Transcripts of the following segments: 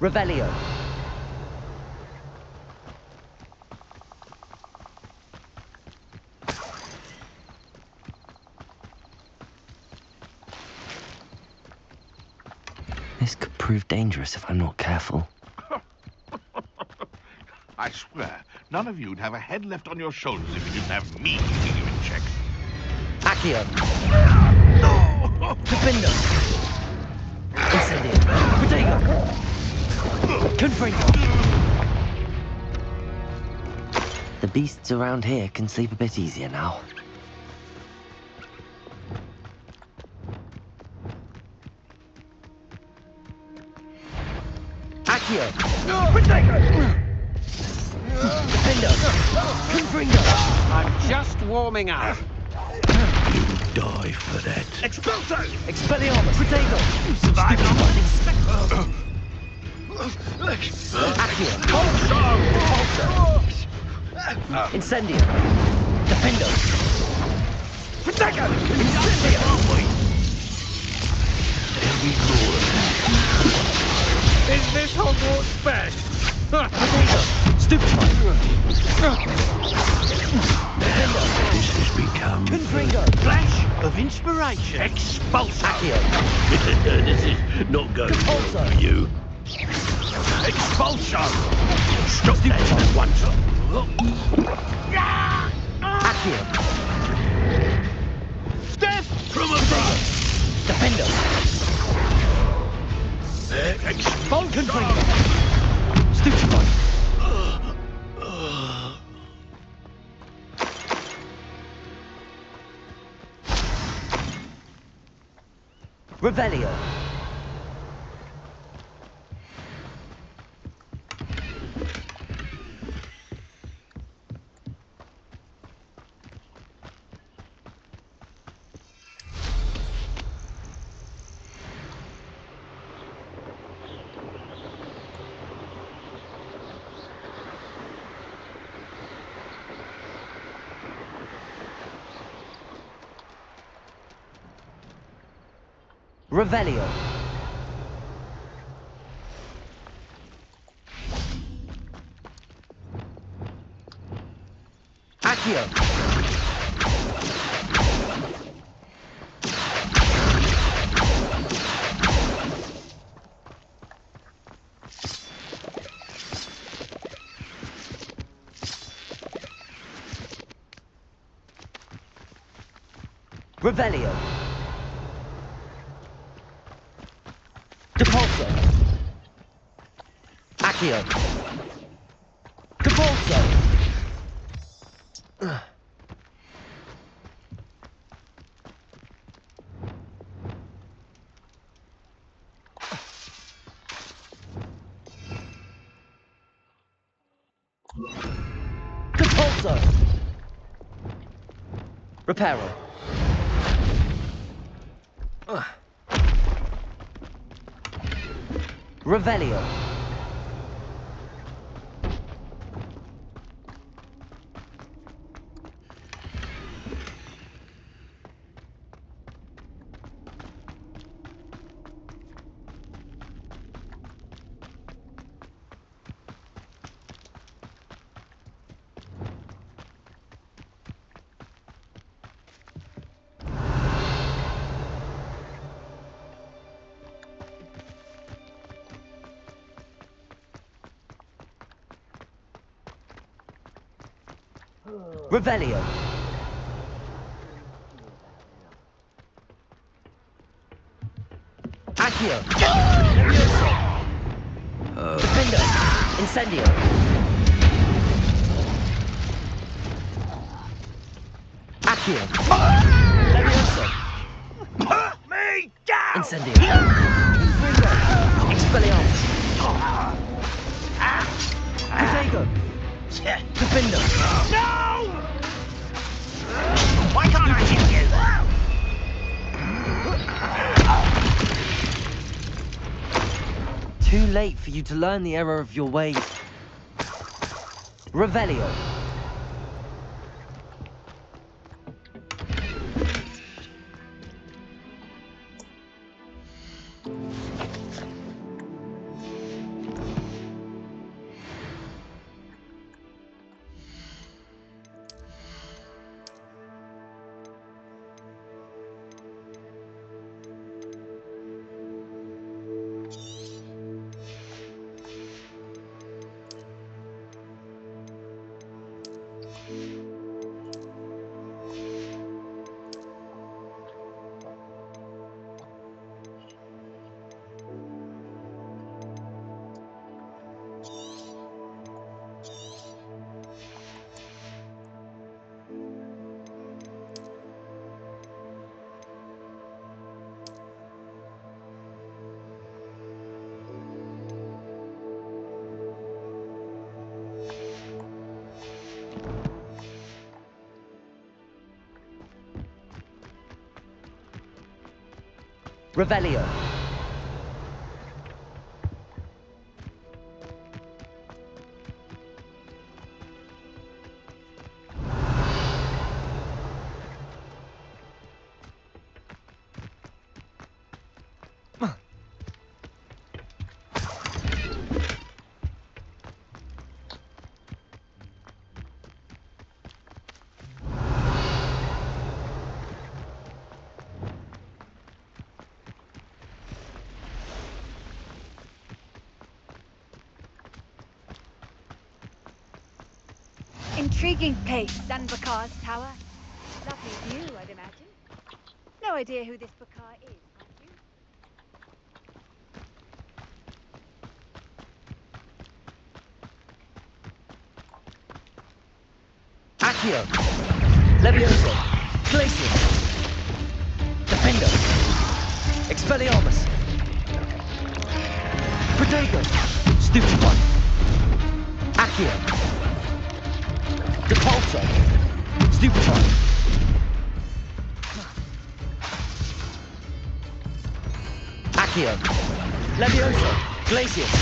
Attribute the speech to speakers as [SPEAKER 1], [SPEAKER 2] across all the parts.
[SPEAKER 1] Revelio.
[SPEAKER 2] This could prove dangerous if I'm not careful.
[SPEAKER 3] I swear, none of you'd have a head left on your shoulders if you didn't have me keeping you in check.
[SPEAKER 1] Accio. Defender. Incendio. Protego. Confringo.
[SPEAKER 2] The beasts around here can sleep a bit easier now.
[SPEAKER 1] Accio. Protego. Defender. Confringo.
[SPEAKER 4] I'm just warming up.
[SPEAKER 3] Die for that.
[SPEAKER 1] Expulso. Expelliarmus. Protego. You survived on one inspector. Accio. Pulso. Incendio. Defendo. Protego. Incendio.
[SPEAKER 4] Is this Hogwarts best?
[SPEAKER 1] Stupefy.
[SPEAKER 3] This has become
[SPEAKER 1] Confringo.
[SPEAKER 4] Flash of inspiration.
[SPEAKER 3] Expulso.
[SPEAKER 1] Accio.
[SPEAKER 3] This is not going
[SPEAKER 1] Compulso.
[SPEAKER 3] for you. Expulso. Stop that at once.
[SPEAKER 1] Accio.
[SPEAKER 3] Death from above.
[SPEAKER 1] Defendo.
[SPEAKER 3] Expulso.
[SPEAKER 1] Stupefy. Revelio. Revelio. Accio. Revelio. Depulso. Accio. Depulso. Depulso. Reparo. Revelio. Revelio.
[SPEAKER 2] Accio! Defendo! Incendio! Accio! Levioso!
[SPEAKER 1] Me down!
[SPEAKER 2] Incendio! Confringo! Expelliarmus! Protego! Defendo!
[SPEAKER 1] No! Why can't I hear you?
[SPEAKER 2] Too late for you to learn the error of your ways. Revelio. Revelio.
[SPEAKER 5] Intriguing place, Dunbakar's tower. Lovely view, I'd imagine. No idea who this Bakar is, have you?
[SPEAKER 2] Accio. Levioso. Glacius. Defendo. Expelliarmus. Protego. Stupefy. Accio. Depulso. Stupefy. Accio. Levioso. Glacius.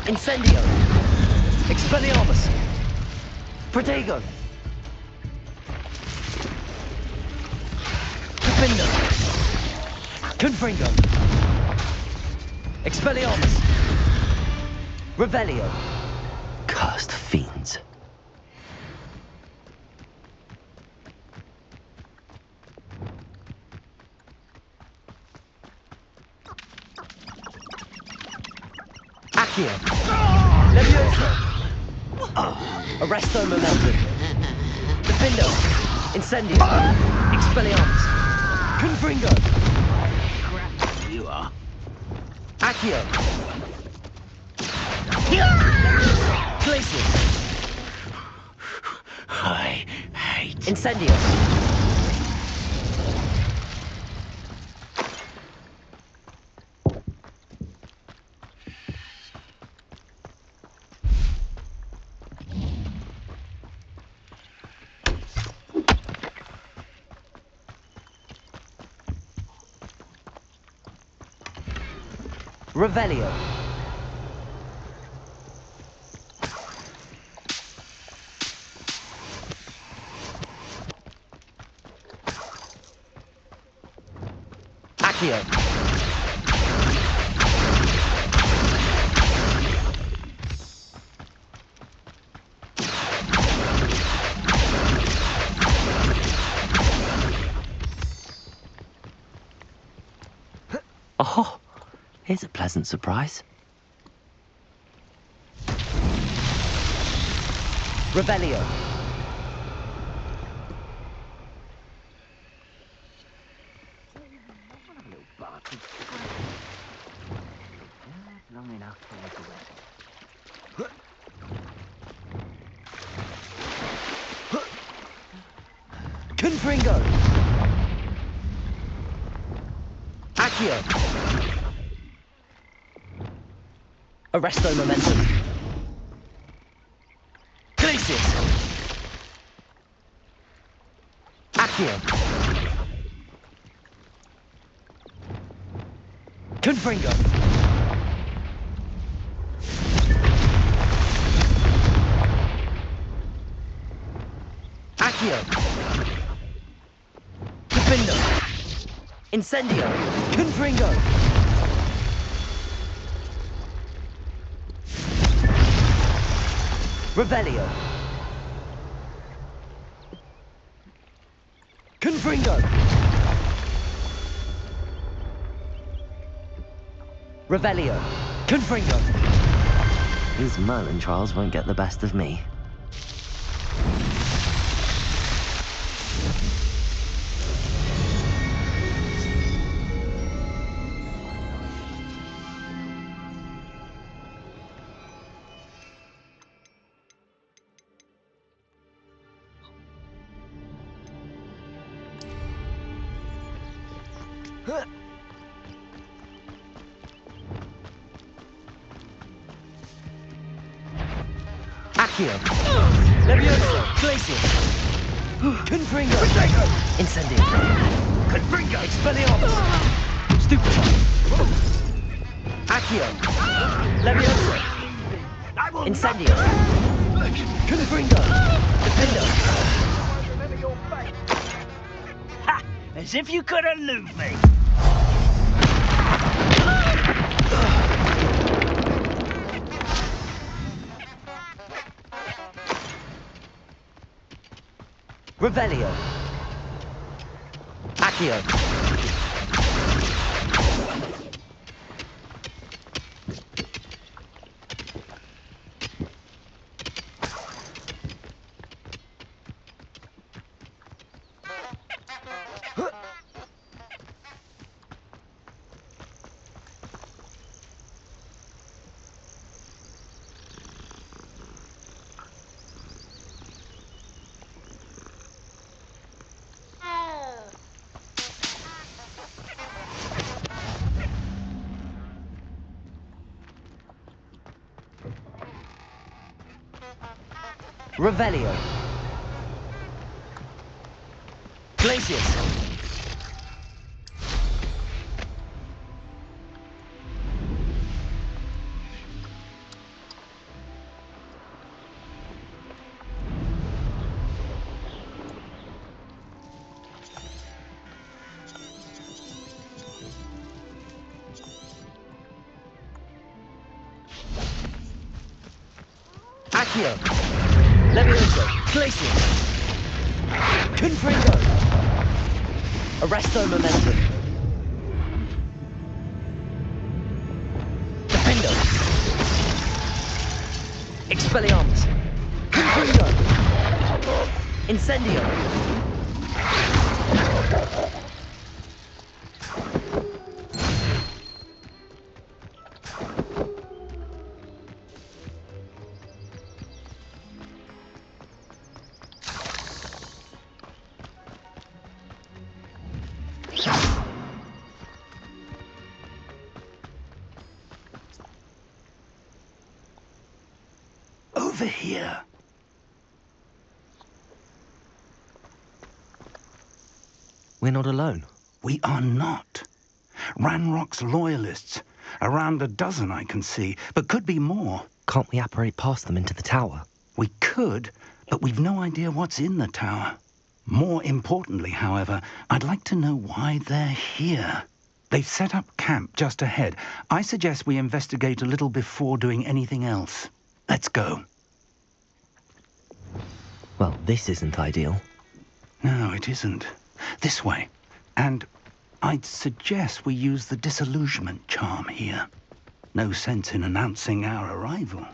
[SPEAKER 2] Incendio. Expelliarmus. Protego. Defendo. Confringo. Expelliarmus. Revelio. Cursed fiends. Accio. Levioso. Arresto momentum. Defendo. Incendio. Expelliarmus. Confringo.
[SPEAKER 4] Crap, you are.
[SPEAKER 2] Accio. Glacius.
[SPEAKER 4] I hate.
[SPEAKER 2] Incendio. Revelio. Accio. Oh, here's a pleasant surprise. Revelio.
[SPEAKER 4] Little bastard. Long enough for you to rest.
[SPEAKER 2] Confringo! Accio! Arresto momentum! Glacius! Accio! Confringo! Accio! Defindo! Incendio! Confringo! Revelio! Confringo! Revelio! Confringo! These Merlin trials won't get the best of me. Accio! Levioso! Glacius! Confringo! Incendio! Confringo! Expelliarmus! Stupefy! Accio! Levioso! Incendio! Confringo! Defindo!
[SPEAKER 4] Ha! As if you could elude me!
[SPEAKER 2] Revelio! Accio! Revelio! Glacius! Accio! Levioso! Glacius! Confringo! Arresto momentum! Defindo! Expelliarmus! Confringo! Incendio!
[SPEAKER 6] Over here.
[SPEAKER 2] We're not alone.
[SPEAKER 6] We are not. Ranrock's loyalists. Around a dozen I can see, but could be more.
[SPEAKER 2] Can't we apparate past them into the tower?
[SPEAKER 6] We could, but we've no idea what's in the tower. More importantly, however, I'd like to know why they're here. They've set up camp just ahead. I suggest we investigate a little before doing anything else. Let's go.
[SPEAKER 2] Well, this isn't ideal.
[SPEAKER 6] No, it isn't. This way. And I'd suggest we use the disillusionment charm here. No sense in announcing our arrival.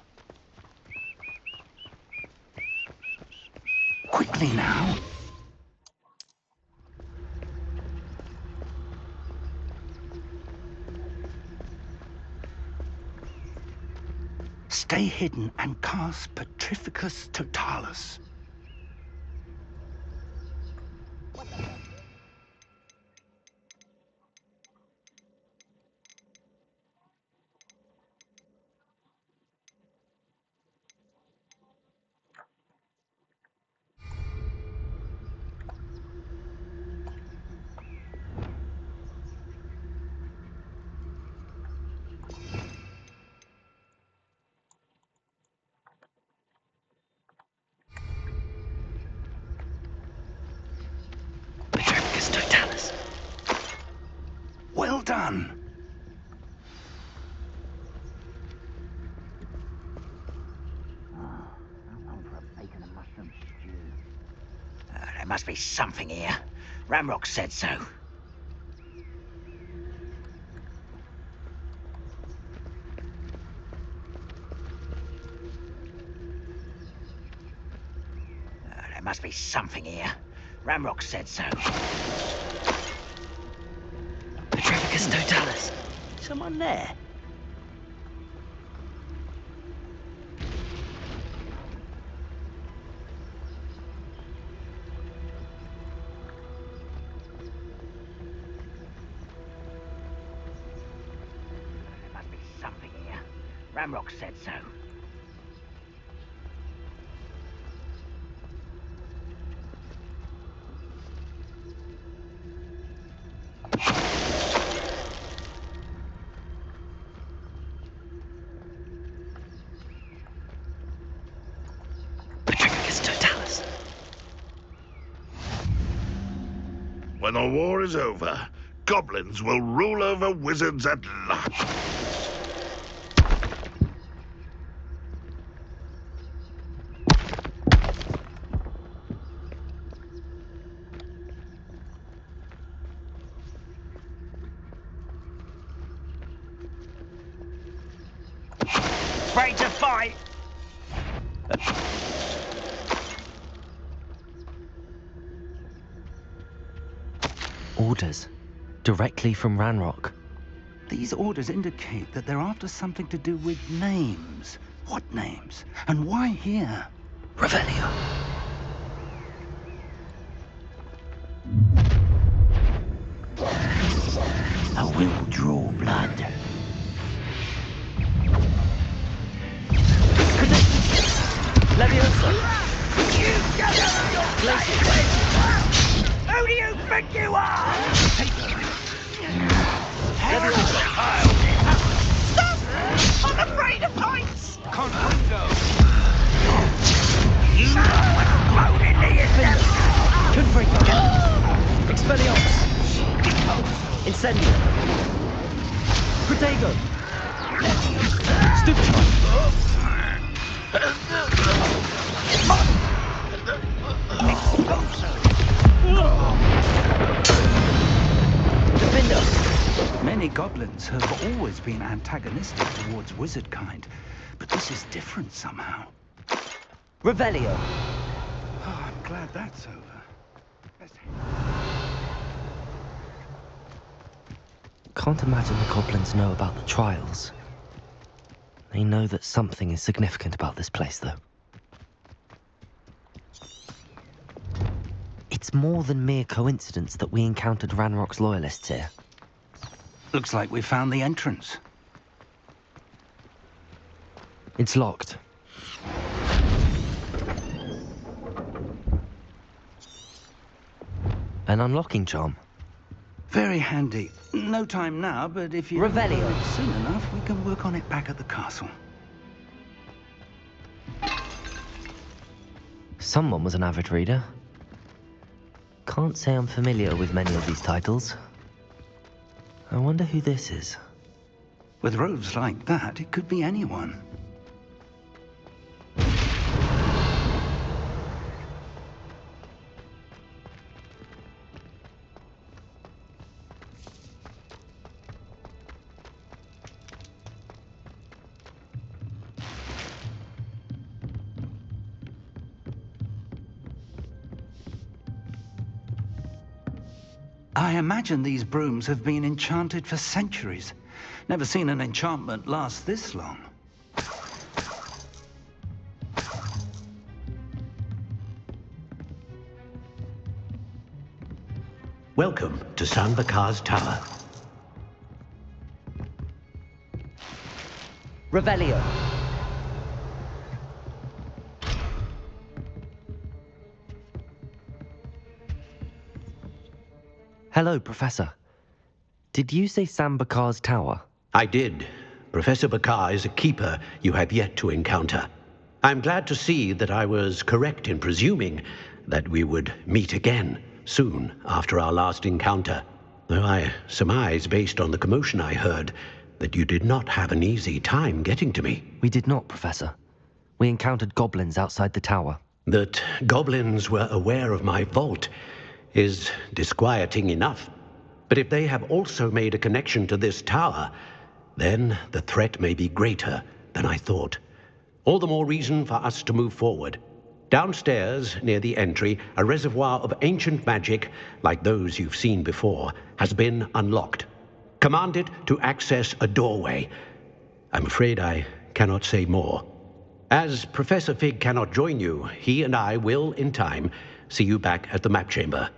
[SPEAKER 6] Quickly now. Stay hidden and cast Petrificus Totalis.
[SPEAKER 2] Petrificus Totalis.
[SPEAKER 6] Well done.
[SPEAKER 4] There must be something here. Ramrock said so. There must be something here. Ramrock said so.
[SPEAKER 2] Petrificus Totalis.
[SPEAKER 4] Someone there? There must be something here. Ramrock said so.
[SPEAKER 2] Petrificus Totalis.
[SPEAKER 3] When the war is over, goblins will rule over wizards at large.
[SPEAKER 4] Afraid to fight?
[SPEAKER 2] Orders. Directly from Ranrock.
[SPEAKER 6] These orders indicate that they're after something to do with names. What names? And why here?
[SPEAKER 2] Revelio.
[SPEAKER 4] I will draw blood.
[SPEAKER 2] Leviosa.
[SPEAKER 4] Who do you think you are? Stop! I'm afraid of heights!
[SPEAKER 6] Confringo!
[SPEAKER 4] You blown into yourself!
[SPEAKER 2] Confringo. Expelliarmus. Incendio. Protego. Stupefy. Defendo.
[SPEAKER 6] Many goblins have always been antagonistic towards wizard kind, but this is different somehow.
[SPEAKER 2] Revelio.
[SPEAKER 6] Oh, I'm glad that's over.
[SPEAKER 2] Can't imagine the goblins know about the trials. They know that something is significant about this place, though. It's more than mere coincidence that we encountered Ranrock's loyalists here.
[SPEAKER 6] Looks like we found the entrance.
[SPEAKER 2] It's locked. An unlocking charm.
[SPEAKER 6] Very handy. No time now, but if you
[SPEAKER 2] Revelio.
[SPEAKER 6] learn it soon enough, we can work on it back at the castle.
[SPEAKER 2] Someone was an avid reader. Can't say I'm familiar with many of these titles. I wonder who this is.
[SPEAKER 6] With robes like that, it could be anyone. I imagine these brooms have been enchanted for centuries. Never seen an enchantment last this long.
[SPEAKER 7] Welcome to San Bakar's Tower.
[SPEAKER 2] Revelio. Hello, Professor. Did you say San Bakar's Tower?
[SPEAKER 7] I did. Professor Bakar is a keeper you have yet to encounter. I'm glad to see that I was correct in presuming that we would meet again soon after our last encounter, though I surmise, based on the commotion I heard, that you did not have an easy time getting to me.
[SPEAKER 2] We did not, Professor. We encountered goblins outside the tower.
[SPEAKER 7] That goblins were aware of my vault is disquieting enough. But if they have also made a connection to this tower, then the threat may be greater than I thought. All the more reason for us to move forward. Downstairs, near the entry, a reservoir of ancient magic, like those you've seen before, has been unlocked. Command it to access a doorway. I'm afraid I cannot say more. As Professor Fig cannot join you, he and I will, in time, see you back at the map chamber.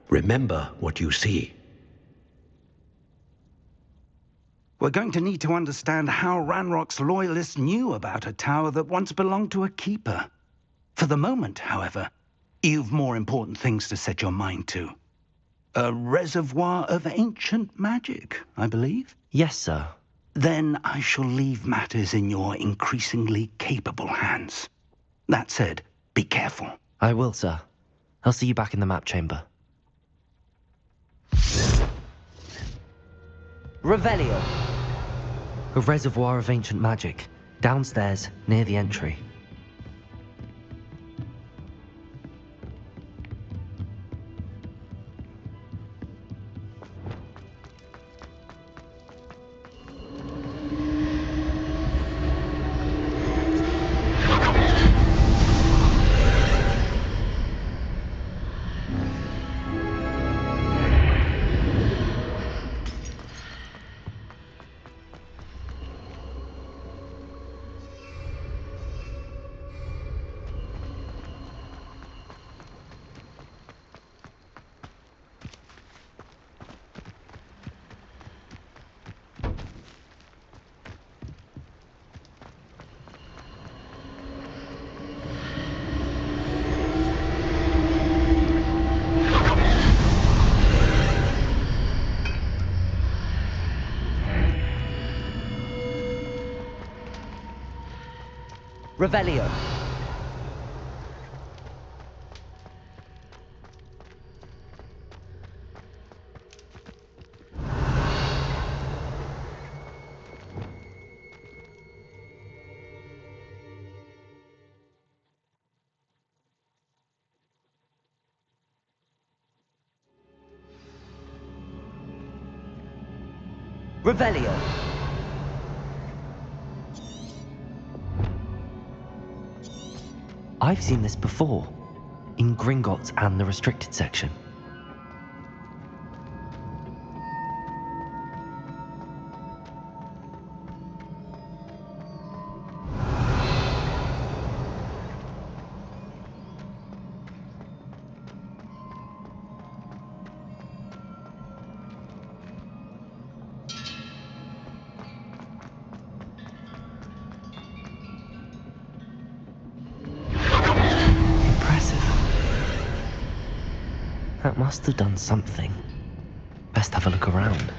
[SPEAKER 7] Remember what you see.
[SPEAKER 6] We're going to need to understand how Ranrock's loyalists knew about a tower that once belonged to a keeper. For the moment, however, you've more important things to set your mind to. A reservoir of ancient magic, I believe?
[SPEAKER 2] Yes, sir.
[SPEAKER 6] Then I shall leave matters in your increasingly capable hands. That said, be careful.
[SPEAKER 2] I will, sir. I'll see you back in the map chamber. Revelio. A reservoir of ancient magic, downstairs, near the entry. Revelio. Revelio. I've seen this before, in Gringotts and the restricted section. That must have done something. Best have a look around.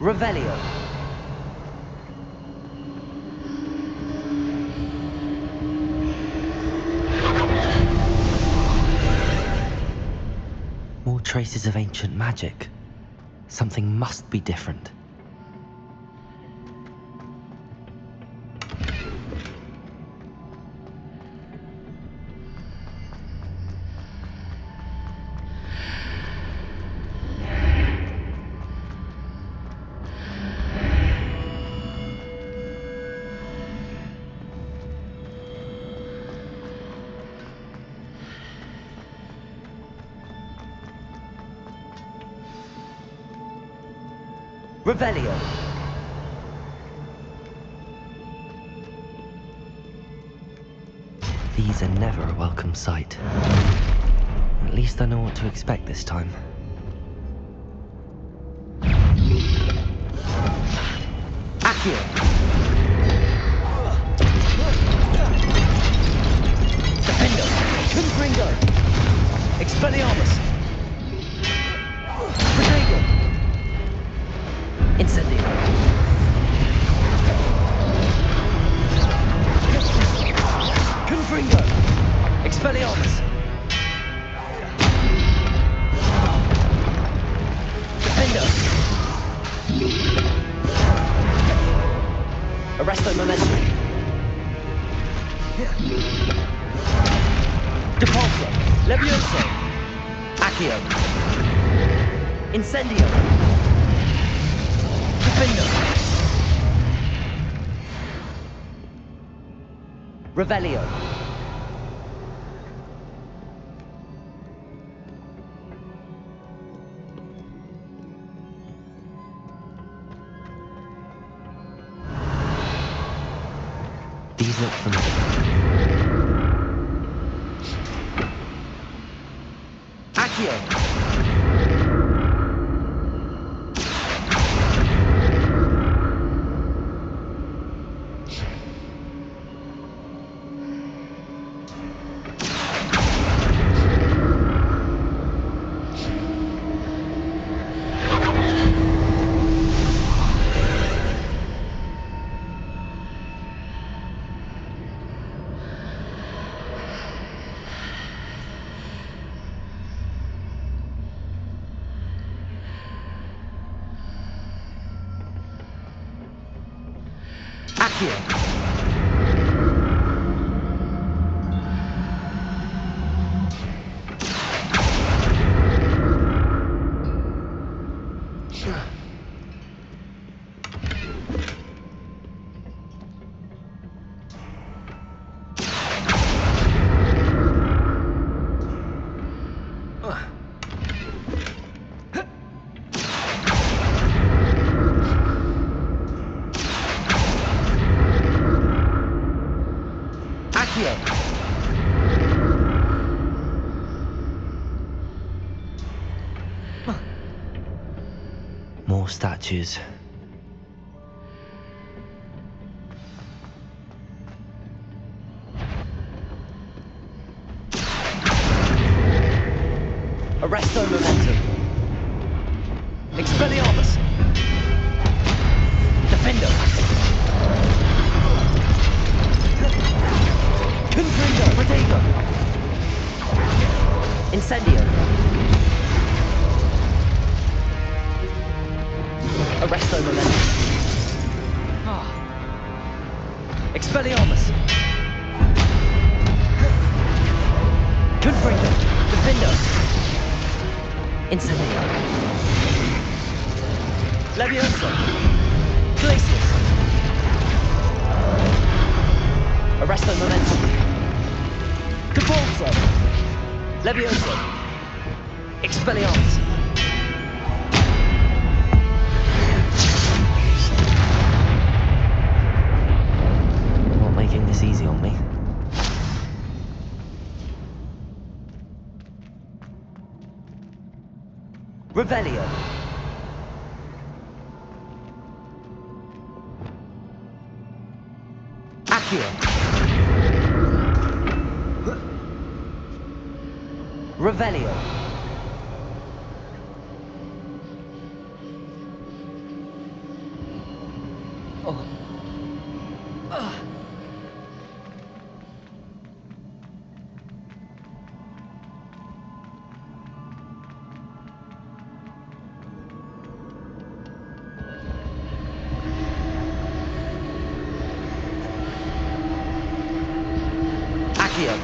[SPEAKER 2] Revelio. More traces of ancient magic. Something must be different. Revelio. These are never a welcome sight. At least I know what to expect this time. Accio. Defendo. Confringo. Expelliarmus. Protego. Incendio. Confringo. Expelliarmus. Defendo. Arresto momentum. Depulso. Levioso. Accio. Incendio. Defendo. Revelio. These look familiar. Accio. Accio. More statues. Arresto momentum. Expelliarmus. Defendo. Confringo. Protego. Incendio. Arresto momentum. Expelliarmus. Confringo. Defendo. Incendio. Levioso. Glacius. Arresto momentum. Depulso. Levioso. Expelliarmus. Not making this easy on me. Revelio. Accio. Revelio. Accio.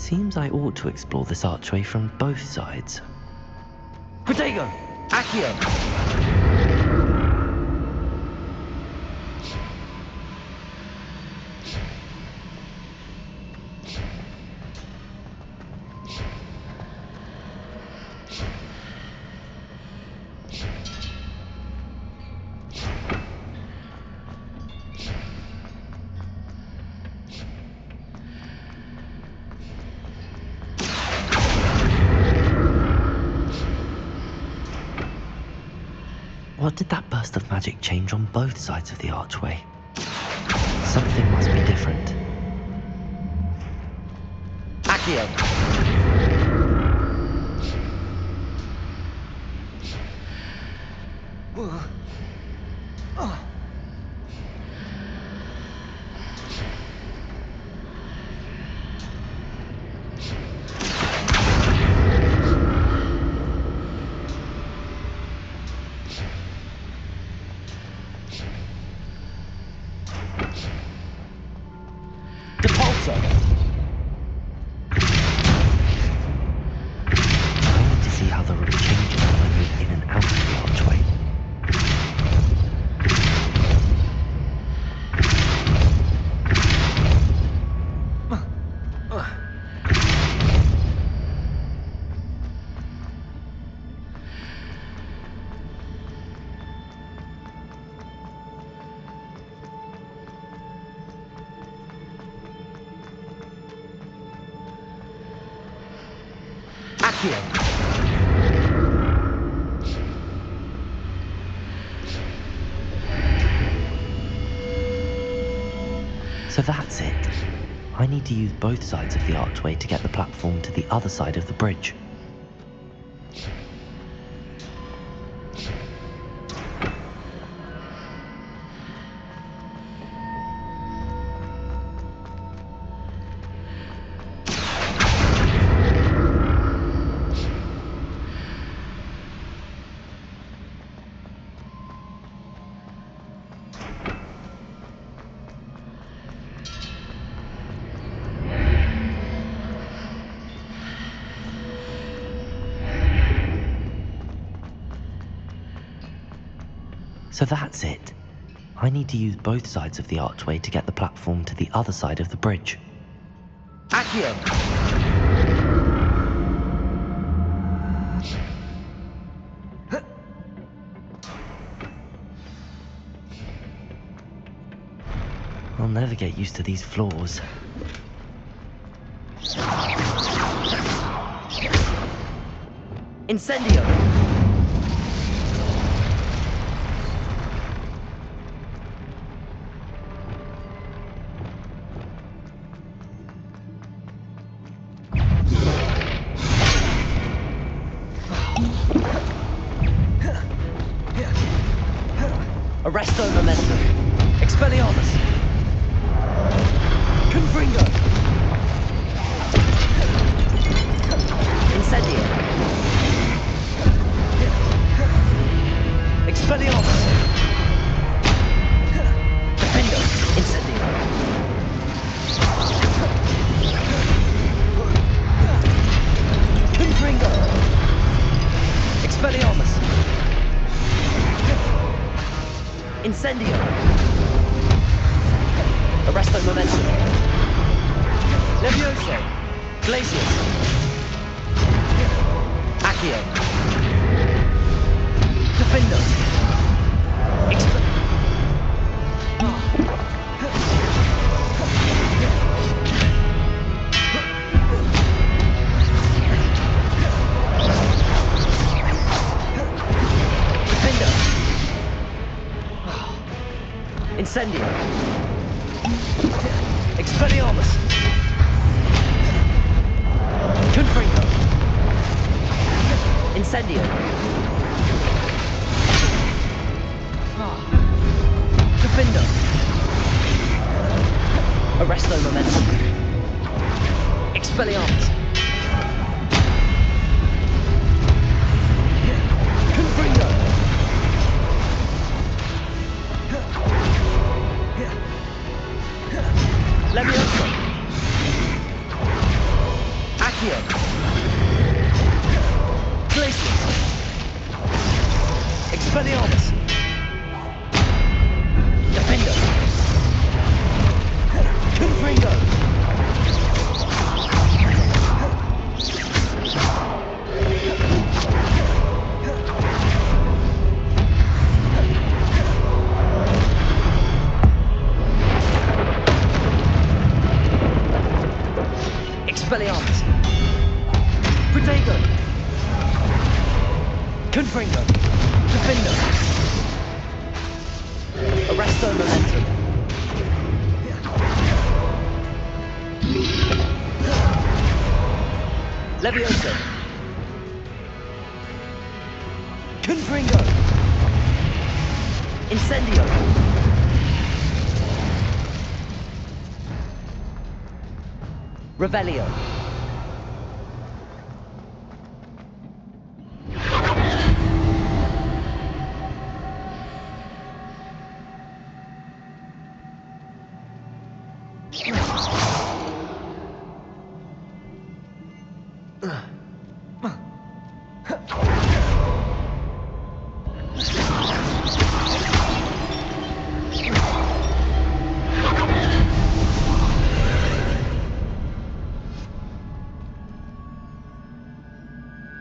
[SPEAKER 2] Seems I ought to explore this archway from both sides.
[SPEAKER 1] Protego! Accio!
[SPEAKER 2] What did that burst of magic change on both sides of the archway? Something must be different.
[SPEAKER 1] Accio! Depulso!
[SPEAKER 2] Trying to see how the room changes when I move in and out of the archway.
[SPEAKER 1] Accio!
[SPEAKER 2] So that's it. I need to use both sides of the archway to get the platform to the other side of the bridge. So that's it. I need to use both sides of the archway to get the platform to the other side of the bridge.
[SPEAKER 1] Accio!
[SPEAKER 2] I'll never get used to these floors.
[SPEAKER 1] Incendio! Arresto Momentum. Expelliarmus. Confringo. Incendio. Expelliarmus. Defendo. Incendio. Confringo. Expelliarmus. Incendio. Arresto Momentum. Levioso. Glacius. Accio. Defendo. Defendo. Incendio. Expelliarmus. Confringo. Incendio. Defendo. Arresto Momentum. Expelliarmus. Confringo. Levioso. Accio. Glacius. Expelliarmus. Defender. Confringo. Expelliarmus. Protego. Confringo. Defender. Arresto Momentum. Levioso. Confringo. Incendio. Revelio.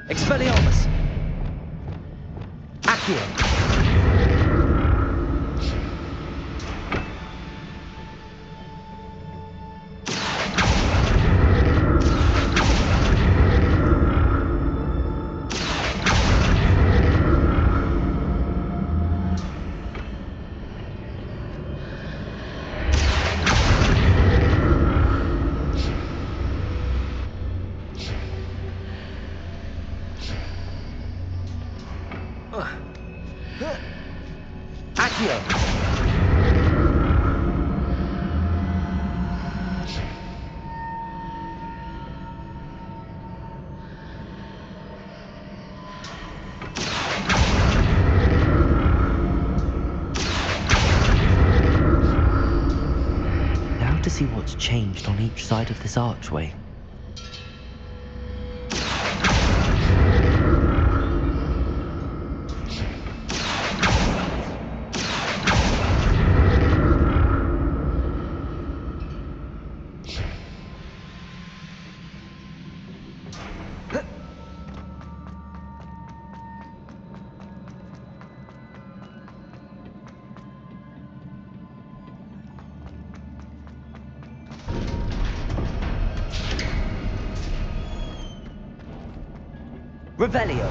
[SPEAKER 1] Expelliarmus. Accio. Accio.
[SPEAKER 2] Now to see what's changed on each side of this archway.
[SPEAKER 1] Revelio.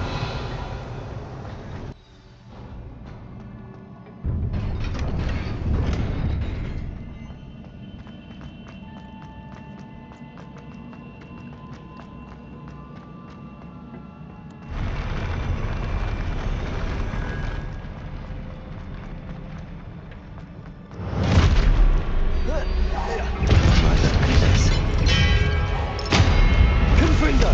[SPEAKER 1] Confringo.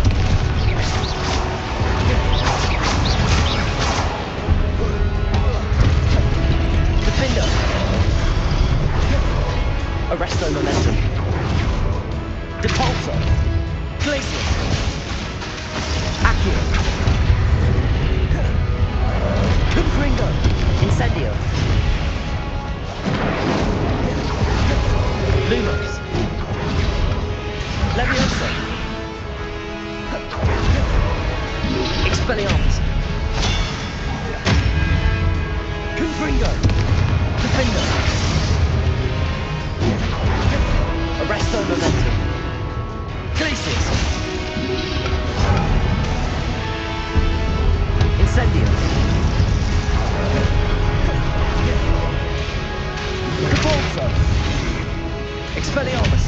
[SPEAKER 1] Defender. Arresto Momentum. Depulso. Glacius. Accio. Confringo. Incendio. Lumos. Levioso. Expelliarmus. Confringo. Defender. Arresto Momentum. Glacius. Incendio. Depulso. Expelliarmus.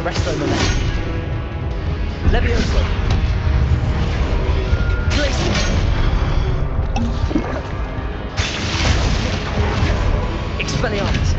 [SPEAKER 2] Arresto momentum. Levioso. Glacius. Expelliarmus.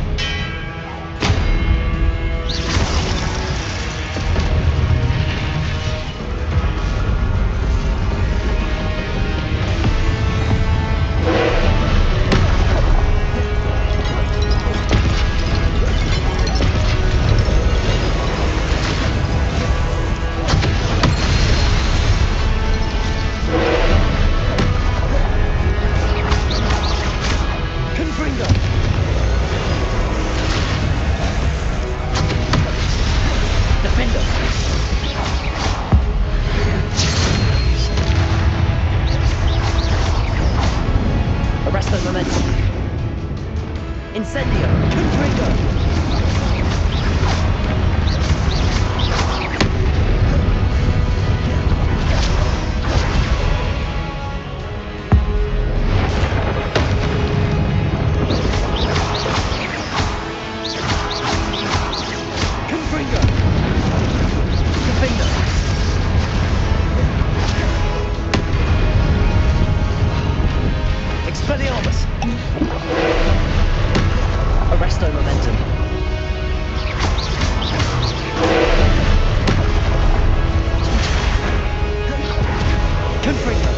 [SPEAKER 2] Arresto momentum. Incendio. Confringo. Confringo. Confringo. Expelliarmus. Arresto momentum. Confringo.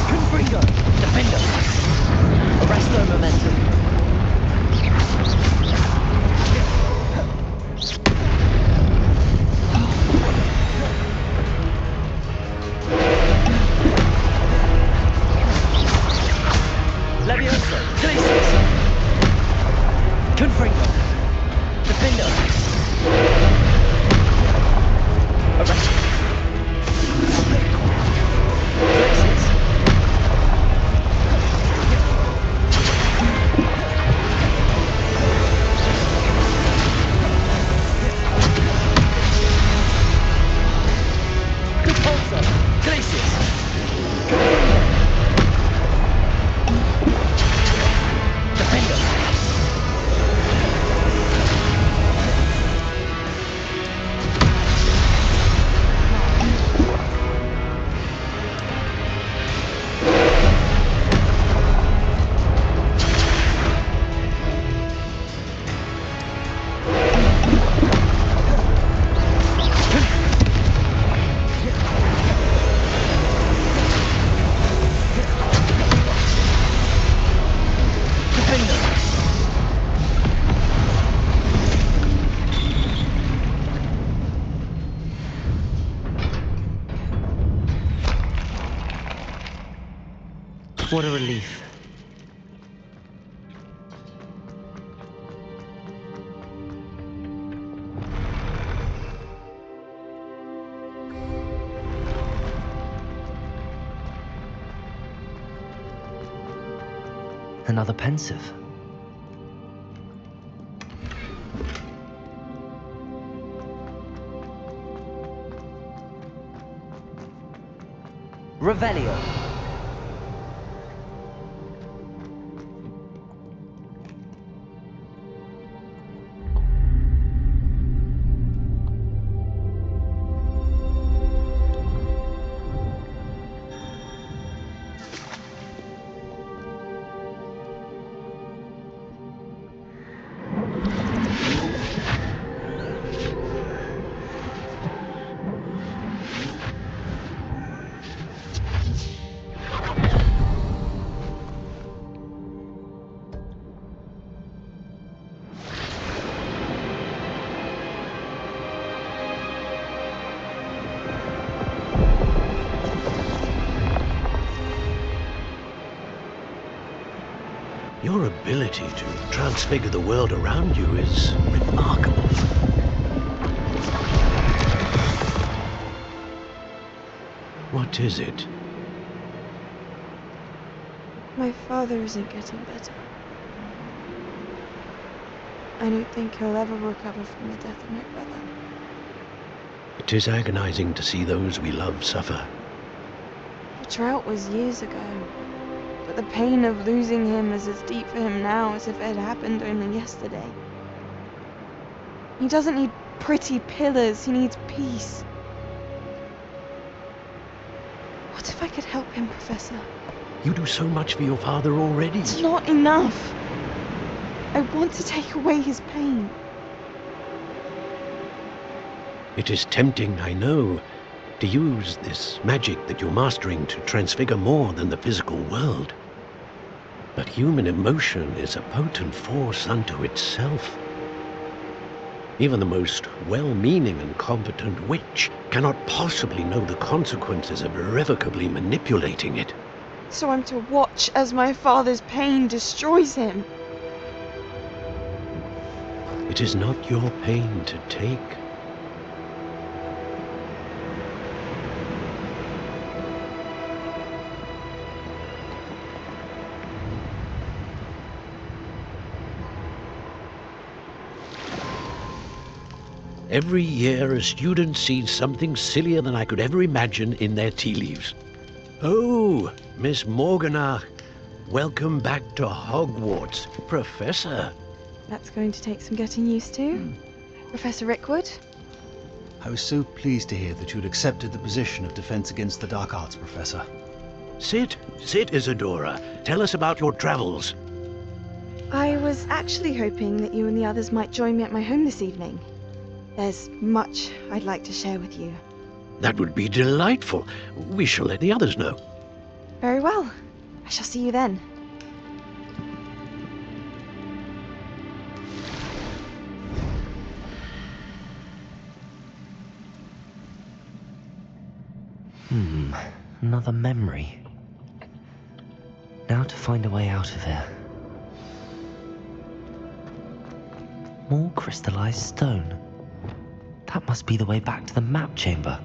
[SPEAKER 2] Confringo. Defendo. Arresto momentum. Levioso. Glacius. Confringo. Defendo. Arresto. Glacius. Repulsor. Glacius. Confringo. Defendo. Defendo. What a relief. Another pensive. Revelio.
[SPEAKER 7] Your ability to transfigure the world around you is remarkable. What is it?
[SPEAKER 8] My father isn't getting better. I don't think he'll ever recover from the death of my brother.
[SPEAKER 7] It is agonizing to see those we love suffer.
[SPEAKER 8] The drought was years ago, but the pain of losing him is as deep for him now as if it had happened only yesterday. He doesn't need pretty pillars, he needs peace. What if I could help him, Professor?
[SPEAKER 7] You do so much for your father already.
[SPEAKER 8] It's not enough. I want to take away his pain.
[SPEAKER 7] It is tempting, I know, to use this magic that you're mastering to transfigure more than the physical world. But human emotion is a potent force unto itself. Even the most well-meaning and competent witch cannot possibly know the consequences of irrevocably manipulating it.
[SPEAKER 8] So I'm to watch as my father's pain destroys him.
[SPEAKER 7] It is not your pain to take. Every year, a student sees something sillier than I could ever imagine in their tea leaves. Oh, Miss Morganach, welcome back to Hogwarts, Professor.
[SPEAKER 8] That's going to take some getting used to. Professor Rickwood?
[SPEAKER 9] I was so pleased to hear that you'd accepted the position of Defense Against the Dark Arts, Professor.
[SPEAKER 7] Sit, Isadora. Tell us about your travels.
[SPEAKER 8] I was actually hoping that you and the others might join me at my home this evening. There's much I'd like to share with you.
[SPEAKER 7] That would be delightful. We shall let the others know.
[SPEAKER 8] Very well. I shall see you then.
[SPEAKER 2] Another memory. Now to find a way out of here. More crystallized stone. That must be the way back to the map chamber.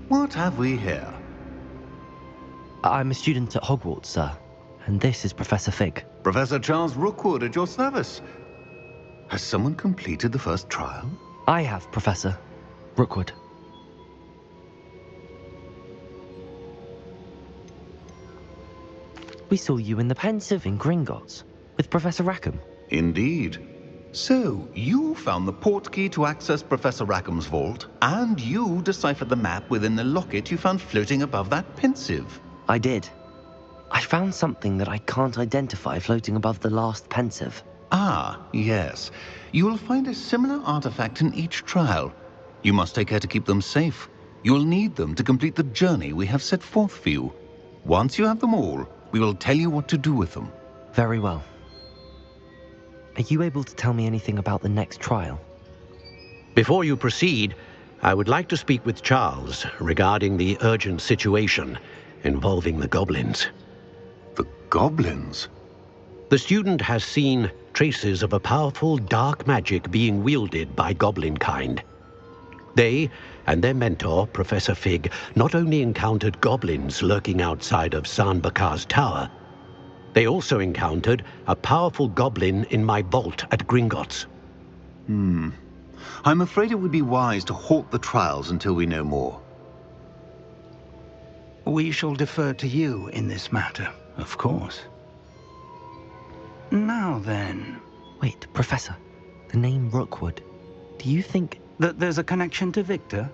[SPEAKER 10] What have we here?
[SPEAKER 2] I'm a student at Hogwarts, sir, and this is Professor Fig.
[SPEAKER 10] Professor Charles Rookwood at your service. Has someone completed the first trial?
[SPEAKER 2] I have, Professor Rookwood. We saw you in the Pensive in Gringotts with Professor Rackham.
[SPEAKER 10] Indeed. So, you found the portkey to access Professor Rackham's vault, and you deciphered the map within the locket you found floating above that Pensive.
[SPEAKER 2] I did. I found something that I can't identify floating above the last Pensive.
[SPEAKER 10] Ah, yes. You will find a similar artifact in each trial. You must take care to keep them safe. You will need them to complete the journey we have set forth for you. Once you have them all, we will tell you what to do with them.
[SPEAKER 2] Very well. Are you able to tell me anything about the next trial?
[SPEAKER 7] Before you proceed, I would like to speak with Charles regarding the urgent situation involving the goblins.
[SPEAKER 10] The goblins?
[SPEAKER 7] The student has seen traces of a powerful dark magic being wielded by goblin kind. They and their mentor, Professor Fig, not only encountered goblins lurking outside of San Bakar's tower, they also encountered a powerful goblin in my vault at Gringotts.
[SPEAKER 10] I'm afraid it would be wise to halt the trials until we know more.
[SPEAKER 6] We shall defer to you in this matter, of course. Now then...
[SPEAKER 2] Wait, Professor. The name Rookwood. Do you think...
[SPEAKER 6] that there's a connection to Victor?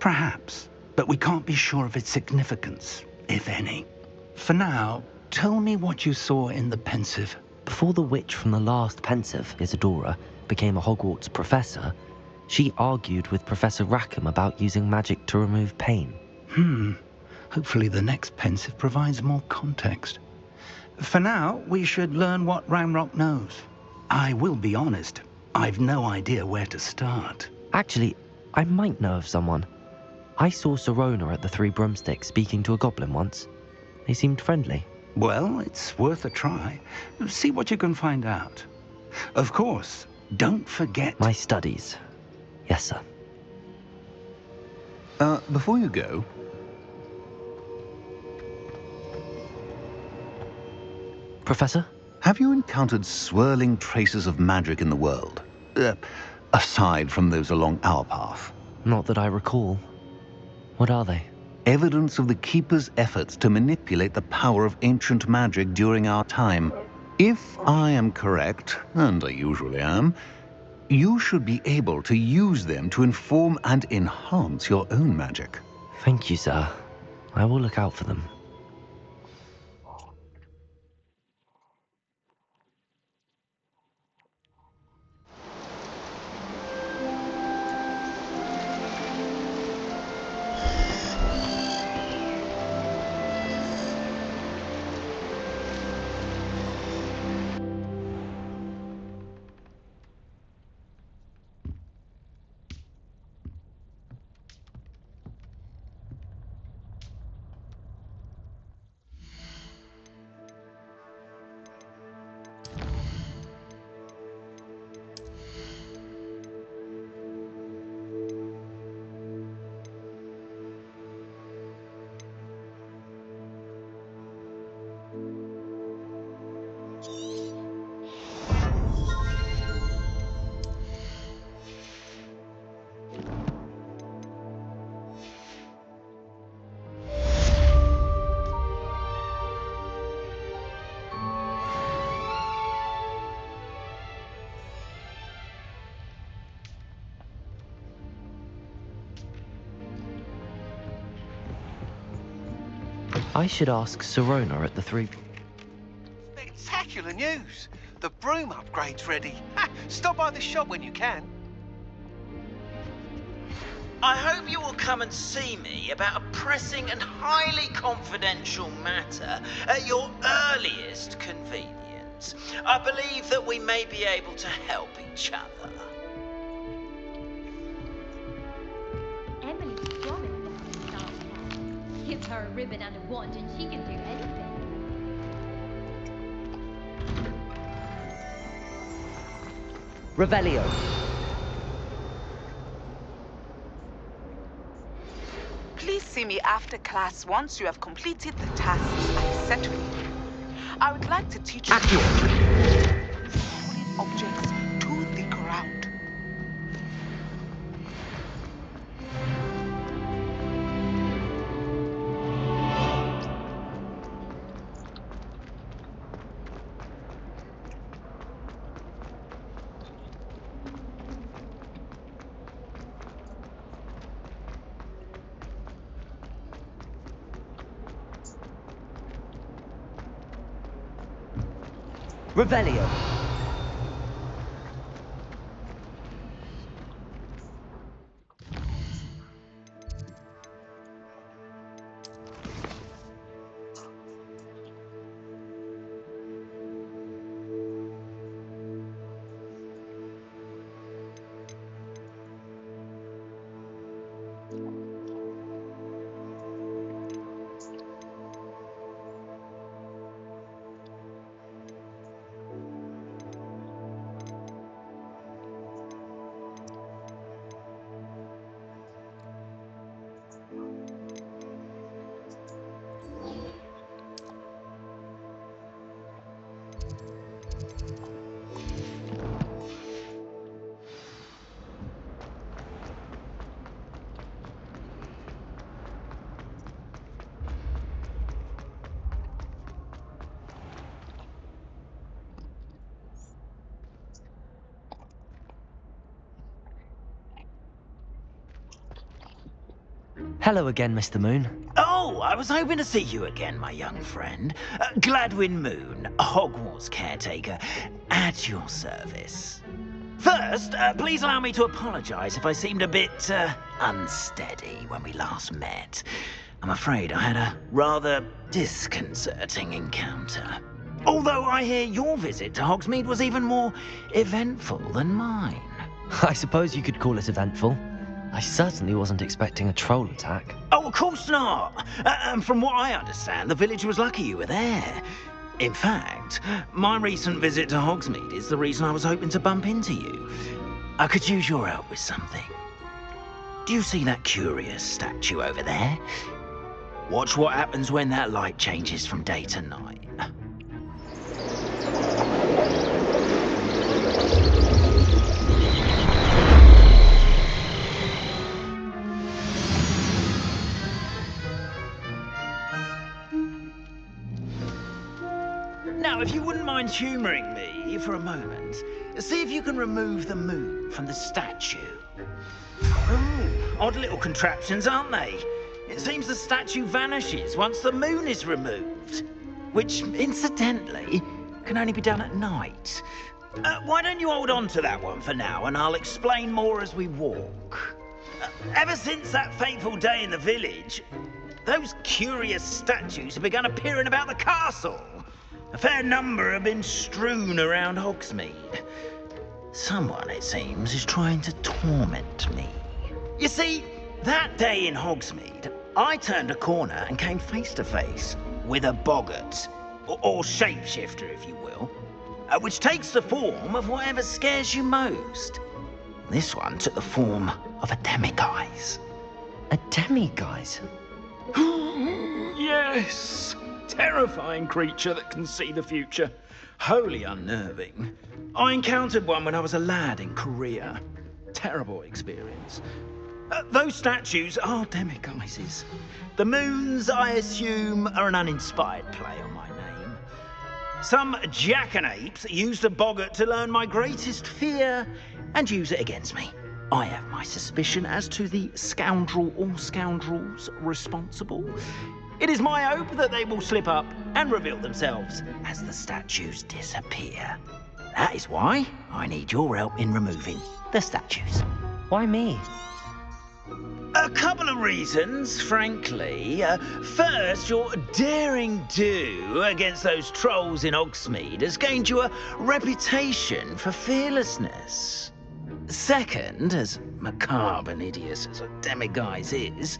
[SPEAKER 6] Perhaps, but we can't be sure of its significance, if any. For now, tell me what you saw in the Pensive.
[SPEAKER 2] Before the witch from the last Pensive, Isadora, became a Hogwarts professor, she argued with Professor Rackham about using magic to remove pain.
[SPEAKER 6] Hopefully the next Pensive provides more context. For now, we should learn what Ramrock knows. I will be honest, I've no idea where to start.
[SPEAKER 2] Actually, I might know of someone. I saw Sirona at the Three Broomsticks speaking to a goblin once. They seemed friendly.
[SPEAKER 6] Well, it's worth a try. See what you can find out. Of course, don't forget...
[SPEAKER 2] My studies. Yes, sir.
[SPEAKER 10] Before you go...
[SPEAKER 2] Professor?
[SPEAKER 10] Have you encountered swirling traces of magic in the world? Aside from those along our path?
[SPEAKER 2] Not that I recall. What are they?
[SPEAKER 10] Evidence of the Keeper's efforts to manipulate the power of ancient magic during our time. If I am correct, and I usually am, you should be able to use them to inform and enhance your own magic.
[SPEAKER 2] Thank you, sir. I will look out for them. I should ask Sirona at the Three...
[SPEAKER 11] Spectacular news! The broom upgrade's ready. Ha! Stop by the shop when you can.
[SPEAKER 12] I hope you will come and see me about a pressing and highly confidential matter at your earliest convenience. I believe that we may be able to help each other.
[SPEAKER 13] Emily's strong enough to start. Give her a ribbon and a wand and she can do anything.
[SPEAKER 2] Revelio.
[SPEAKER 14] Please see me after class once you have completed the tasks I set with you. I would like to teach you falling objects to the ground.
[SPEAKER 2] Revelio. Hello again, Mr. Moon.
[SPEAKER 12] Oh, I was hoping to see you again, my young friend. Gladwin Moon, Hogwarts caretaker, at your service. First, please allow me to apologize if I seemed a bit unsteady when we last met. I'm afraid I had a rather disconcerting encounter. Although I hear your visit to Hogsmeade was even more eventful than mine.
[SPEAKER 2] I suppose you could call it eventful. I certainly wasn't expecting a troll attack.
[SPEAKER 12] Oh, of course not. And from what I understand, the village was lucky you were there. In fact, my recent visit to Hogsmeade is the reason I was hoping to bump into you. I could use your help with something. Do you see that curious statue over there? Watch what happens when that light changes from day to night. Now, if you wouldn't mind humouring me for a moment, see if you can remove the moon from the statue. Oh, odd little contraptions, aren't they? It seems the statue vanishes once the moon is removed, which, incidentally, can only be done at night. Why don't you hold on to that one for now, and I'll explain more as we walk. Ever since that fateful day in the village, those curious statues have begun appearing about the castle. A fair number have been strewn around Hogsmeade. Someone, it seems, is trying to torment me. You see, that day in Hogsmeade, I turned a corner and came face to face with a boggart, or shapeshifter, if you will, which takes the form of whatever scares you most. This one took the form of a demiguise.
[SPEAKER 2] A demiguise?
[SPEAKER 12] Yes! Terrifying creature that can see the future. Wholly unnerving. I encountered one when I was a lad in Korea. Terrible experience. Those statues are demiguises. The moons, I assume, are an uninspired play on my name. Some jackanapes used a boggart to learn my greatest fear and use it against me. I have my suspicion as to the scoundrel or scoundrels responsible. It is my hope that they will slip up and reveal themselves as the statues disappear. That is why I need your help in removing the statues.
[SPEAKER 2] Why me?
[SPEAKER 12] A couple of reasons, frankly. First, your daring do against those trolls in Hogsmeade has gained you a reputation for fearlessness. Second, as macabre and hideous as a demiguise is,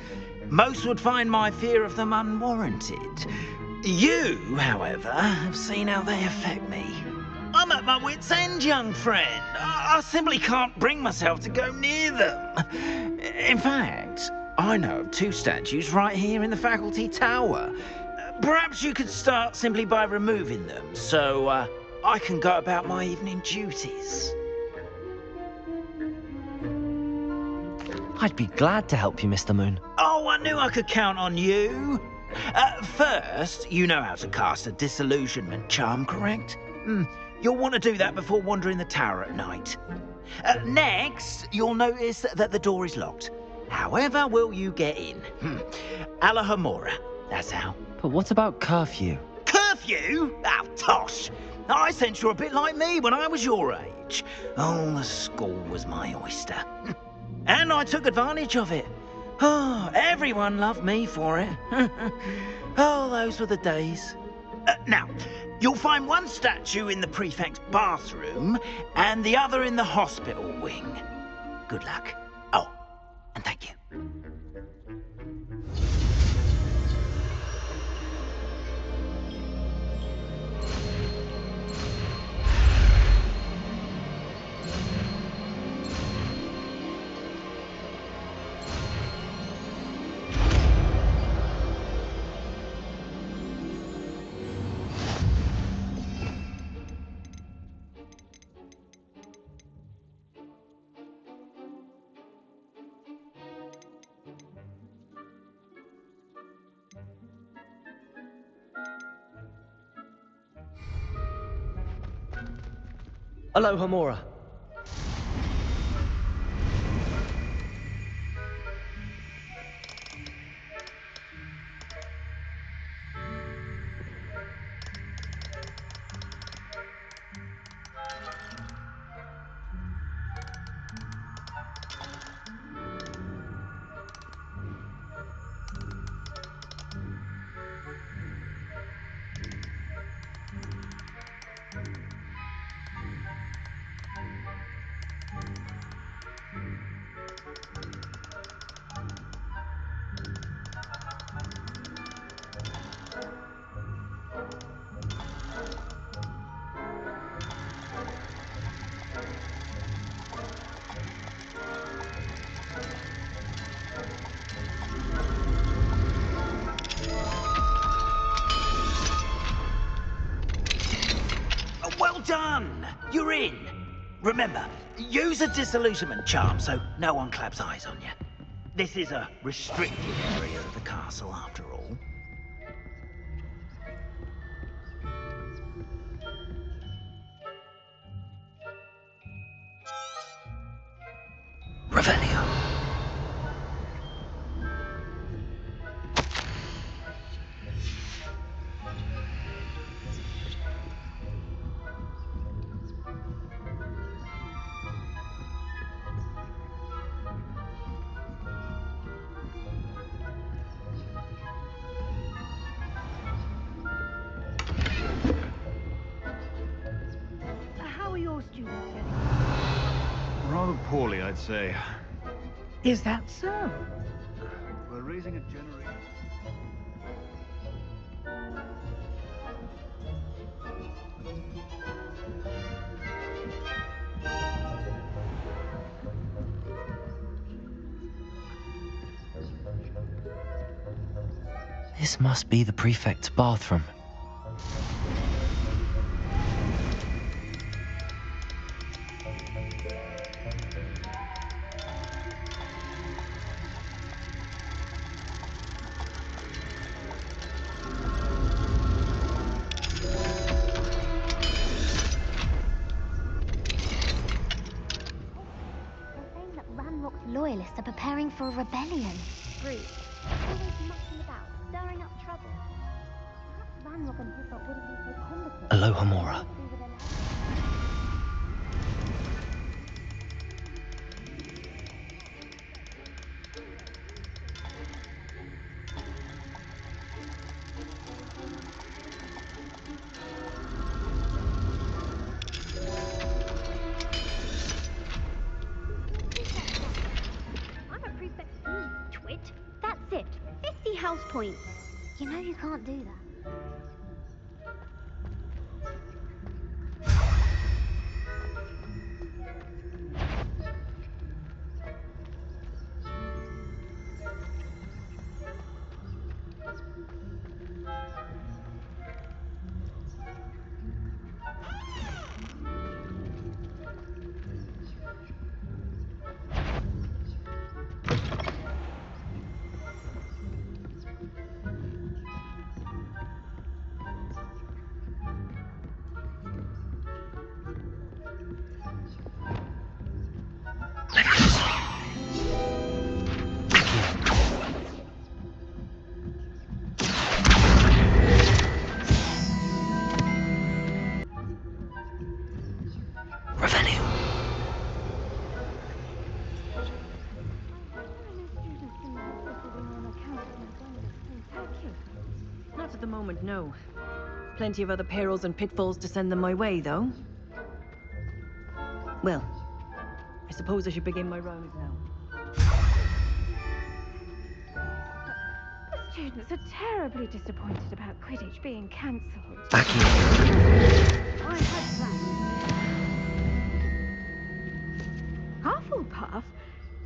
[SPEAKER 12] most would find my fear of them unwarranted. You, however, have seen how they affect me. I'm at my wit's end, young friend. I simply can't bring myself to go near them. In fact, I know of two statues right here in the faculty tower. Perhaps you could start simply by removing them, so I can go about my evening duties.
[SPEAKER 2] I'd be glad to help you, Mr. Moon.
[SPEAKER 12] Oh, I knew I could count on you. First, you know how to cast a disillusionment charm, correct? You'll want to do that before wandering the tower at night. Next, you'll notice that the door is locked. However will you get in? Alahomora, that's how.
[SPEAKER 2] But what about curfew?
[SPEAKER 12] Curfew? Oh, tosh. I sense you're a bit like me when I was your age. Oh, the school was my oyster. And I took advantage of it. Oh, everyone loved me for it. Oh, those were the days. Now, you'll find one statue in the prefect's bathroom and the other in the hospital wing. Good luck. Oh, and thank you.
[SPEAKER 2] Alohomora.
[SPEAKER 12] Remember, use a disillusionment charm so no one claps eyes on you. This is a restricted area of the castle, after all.
[SPEAKER 2] Revelio.
[SPEAKER 5] How are your students getting?
[SPEAKER 15] Rather poorly, I'd say.
[SPEAKER 5] Is that so?
[SPEAKER 15] We're raising a generation.
[SPEAKER 2] This must be the prefect's bathroom.
[SPEAKER 13] Loyalists are preparing for a rebellion.
[SPEAKER 5] Rude.
[SPEAKER 13] Always mucking about, stirring up trouble. Perhaps Ranrock and his lot wouldn't be so competent.
[SPEAKER 2] Aloha Mora.
[SPEAKER 13] That's it. 50 house points. You know you can't do that.
[SPEAKER 16] Not at the moment, no. Plenty of other perils and pitfalls to send them my way, though. Well, I suppose I should begin my rounds now.
[SPEAKER 5] The students are terribly disappointed about Quidditch being cancelled.
[SPEAKER 2] I
[SPEAKER 5] had plans. Hufflepuff?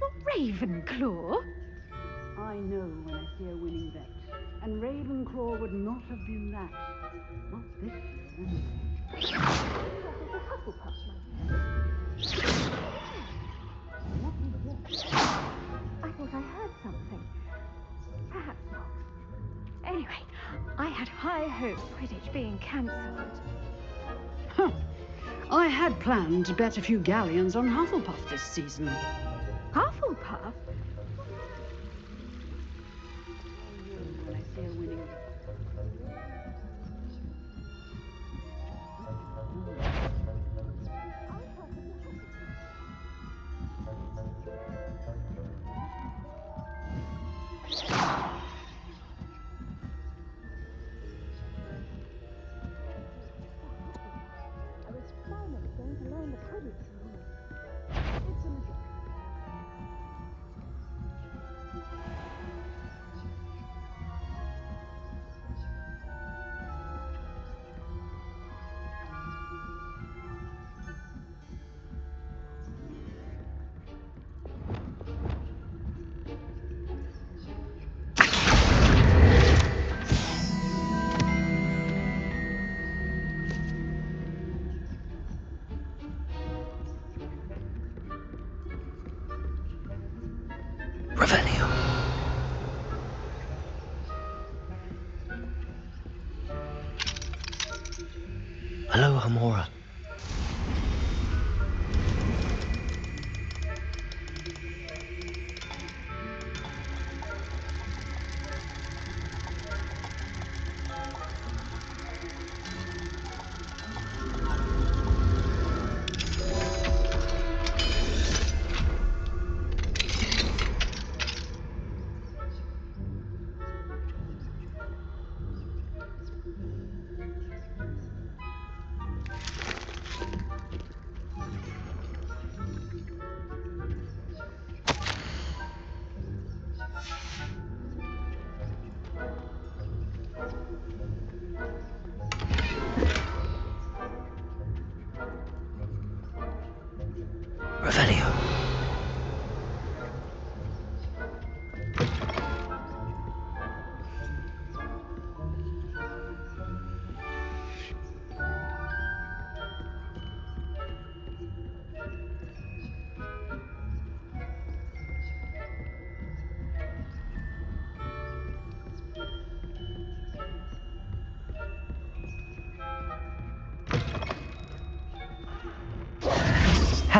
[SPEAKER 5] Not Ravenclaw?
[SPEAKER 17] I know when I see a winning bet. And Ravenclaw would not have been that. Not this year, anyway.
[SPEAKER 5] I thought I heard something. Perhaps not. Anyway, I had high hopes of Quidditch being cancelled.
[SPEAKER 17] Huh. I had planned to bet a few galleons on Hufflepuff this season.
[SPEAKER 5] Hufflepuff?
[SPEAKER 17] When I see a winning bet.
[SPEAKER 5] I was finally going to learn the Quidditch rules. It's a magic.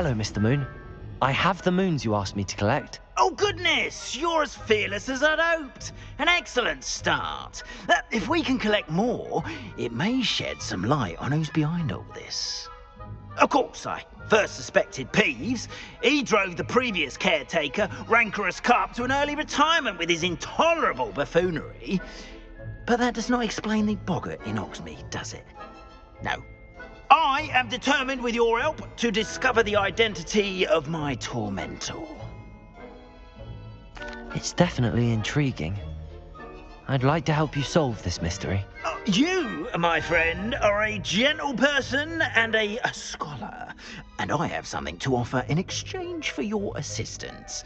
[SPEAKER 2] Hello, Mr. Moon. I have the moons you asked me to collect.
[SPEAKER 12] Oh goodness, you're as fearless as I'd hoped. An excellent start. If we can collect more, it may shed some light on who's behind all this. Of course, I first suspected Peeves. He drove the previous caretaker, rancorous carp, to an early retirement with his intolerable buffoonery. But that does not explain the boggart in Hogsmeade, does it? No. I am determined, with your help, to discover the identity of my tormentor.
[SPEAKER 2] It's definitely intriguing. I'd like to help you solve this mystery.
[SPEAKER 12] You, my friend, are a gentle person and a scholar, and I have something to offer in exchange for your assistance.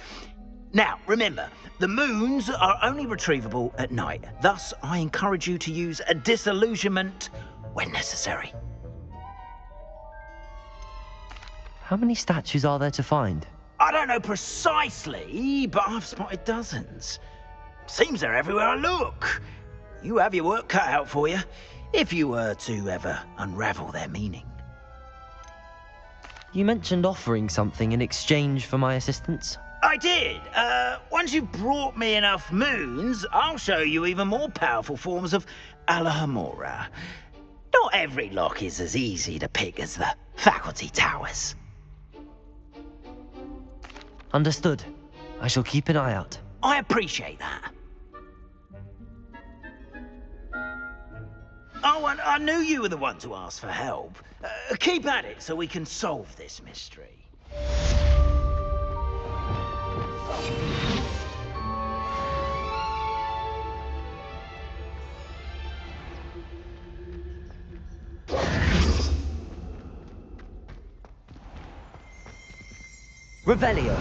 [SPEAKER 12] Now, remember, the moons are only retrievable at night. Thus, I encourage you to use a disillusionment when necessary.
[SPEAKER 2] How many statues are there to find?
[SPEAKER 12] I don't know precisely, but I've spotted dozens. Seems they're everywhere I look. You have your work cut out for you, if you were to ever unravel their meaning.
[SPEAKER 2] You mentioned offering something in exchange for my assistance?
[SPEAKER 12] I did. Once you've brought me enough moons, I'll show you even more powerful forms of Alohomora. Not every lock is as easy to pick as the faculty towers.
[SPEAKER 2] Understood. I shall keep an eye out.
[SPEAKER 12] I appreciate that. Oh, and I knew you were the one to ask for help. Keep at it so we can solve this mystery.
[SPEAKER 2] Revelio.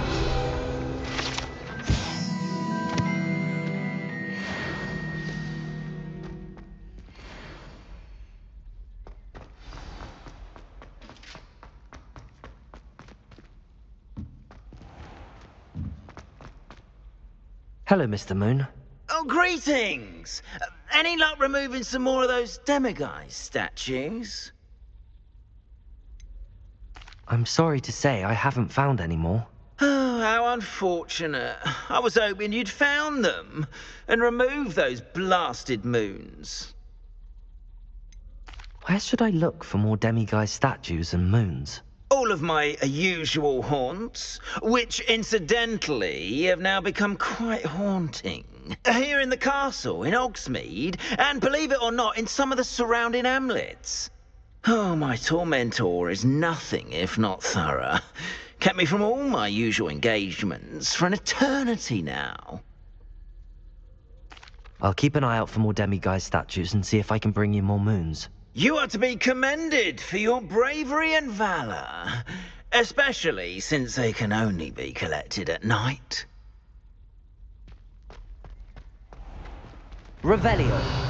[SPEAKER 2] Hello, Mr. Moon.
[SPEAKER 12] Oh, greetings! Any luck removing some more of those demiguise statues?
[SPEAKER 2] I'm sorry to say I haven't found any more.
[SPEAKER 12] Oh, how unfortunate. I was hoping you'd found them and removed those blasted moons.
[SPEAKER 2] Where should I look for more demiguise statues and moons?
[SPEAKER 12] All of my usual haunts, which incidentally have now become quite haunting. Here in the castle, in Hogsmeade, and believe it or not, in some of the surrounding hamlets. Oh, my tormentor is nothing if not thorough. Kept me from all my usual engagements for an eternity now.
[SPEAKER 2] I'll keep an eye out for more demiguise statues and see if I can bring you more moons.
[SPEAKER 12] You are to be commended for your bravery and valor, especially since they can only be collected at night.
[SPEAKER 2] Revelio.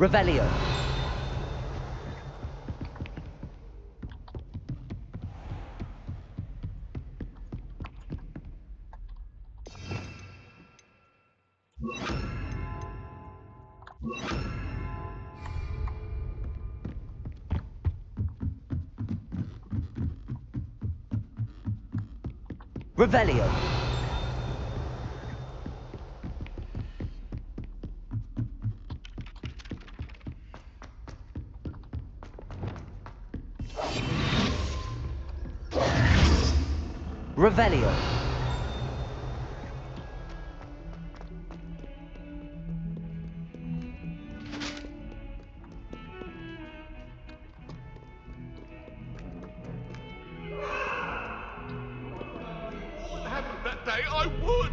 [SPEAKER 2] Revelio. Revelio. Revelio.
[SPEAKER 3] What happened that day? I would!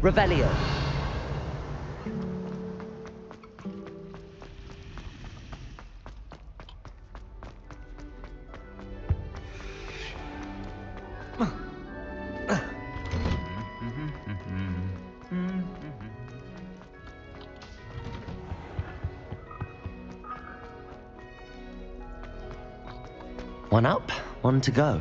[SPEAKER 2] Revelio. One up, one to go.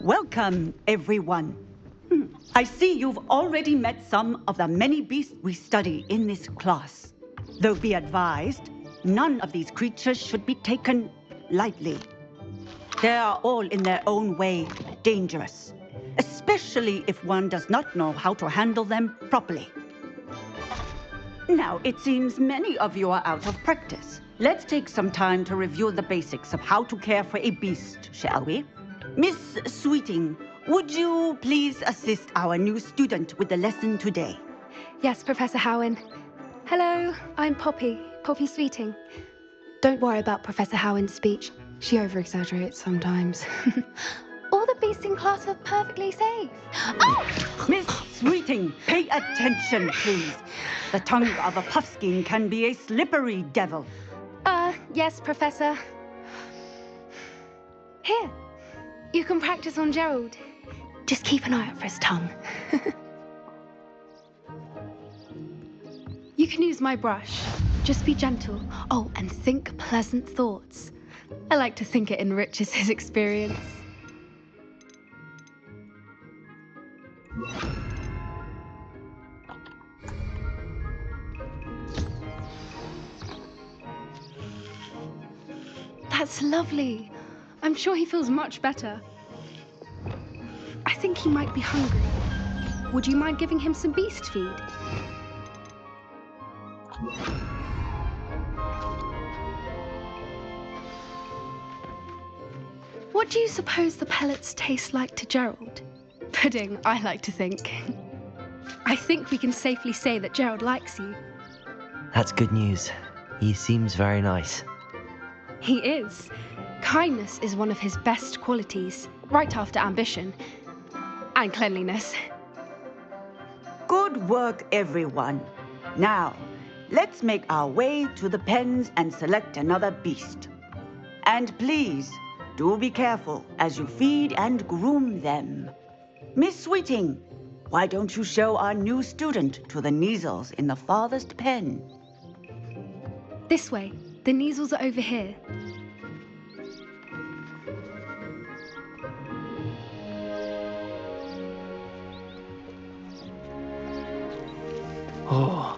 [SPEAKER 18] Welcome, everyone. I see you've already met some of the many beasts we study in this class. Though be advised, none of these creatures should be taken lightly. They are all in their own way dangerous, especially if one does not know how to handle them properly. Now, it seems many of you are out of practice. Let's take some time to review the basics of how to care for a beast, shall we? Miss Sweeting, would you please assist our new student with the lesson today?
[SPEAKER 5] Yes, Professor Howen. Hello, I'm Poppy Sweeting. Don't worry about Professor Howen's speech. She over-exaggerates sometimes. All the beasts in class are perfectly safe. Oh!
[SPEAKER 18] Miss Sweeting, pay attention, please. The tongue of a puffskein can be a slippery devil.
[SPEAKER 5] Yes, Professor. Here, you can practice on Gerald. Just keep an eye out for his tongue. You can use my brush. Just be gentle. Oh, and think pleasant thoughts. I like to think it enriches his experience. That's lovely. I'm sure he feels much better. I think he might be hungry. Would you mind giving him some beast feed? What do you suppose the pellets taste like to Gerald? Pudding, I like to think. I think we can safely say that Gerald likes you.
[SPEAKER 2] That's good news. He seems very nice.
[SPEAKER 5] He is. Kindness is one of his best qualities, right after ambition. And cleanliness.
[SPEAKER 18] Good work, everyone. Now, let's make our way to the pens and select another beast. And please, do be careful as you feed and groom them. Miss Sweeting, why don't you show our new student to the Kneazles in the farthest pen?
[SPEAKER 5] This way. The Kneazles are over here.
[SPEAKER 1] Oh,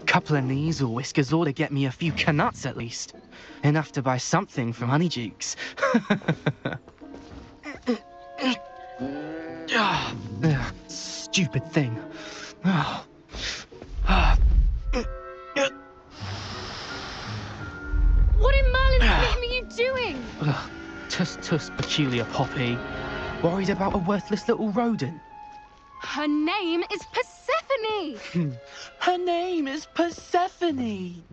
[SPEAKER 1] a couple of Kneazle whiskers ought to get me a few canuts at least.
[SPEAKER 19] Enough to buy something from Honeydukes. Stupid thing.
[SPEAKER 5] What in Merlin's name are you doing?
[SPEAKER 19] Tuss, peculiar Poppy. Worried about a worthless little rodent?
[SPEAKER 5] Her name is Persephone!
[SPEAKER 19] Her name is Persephone!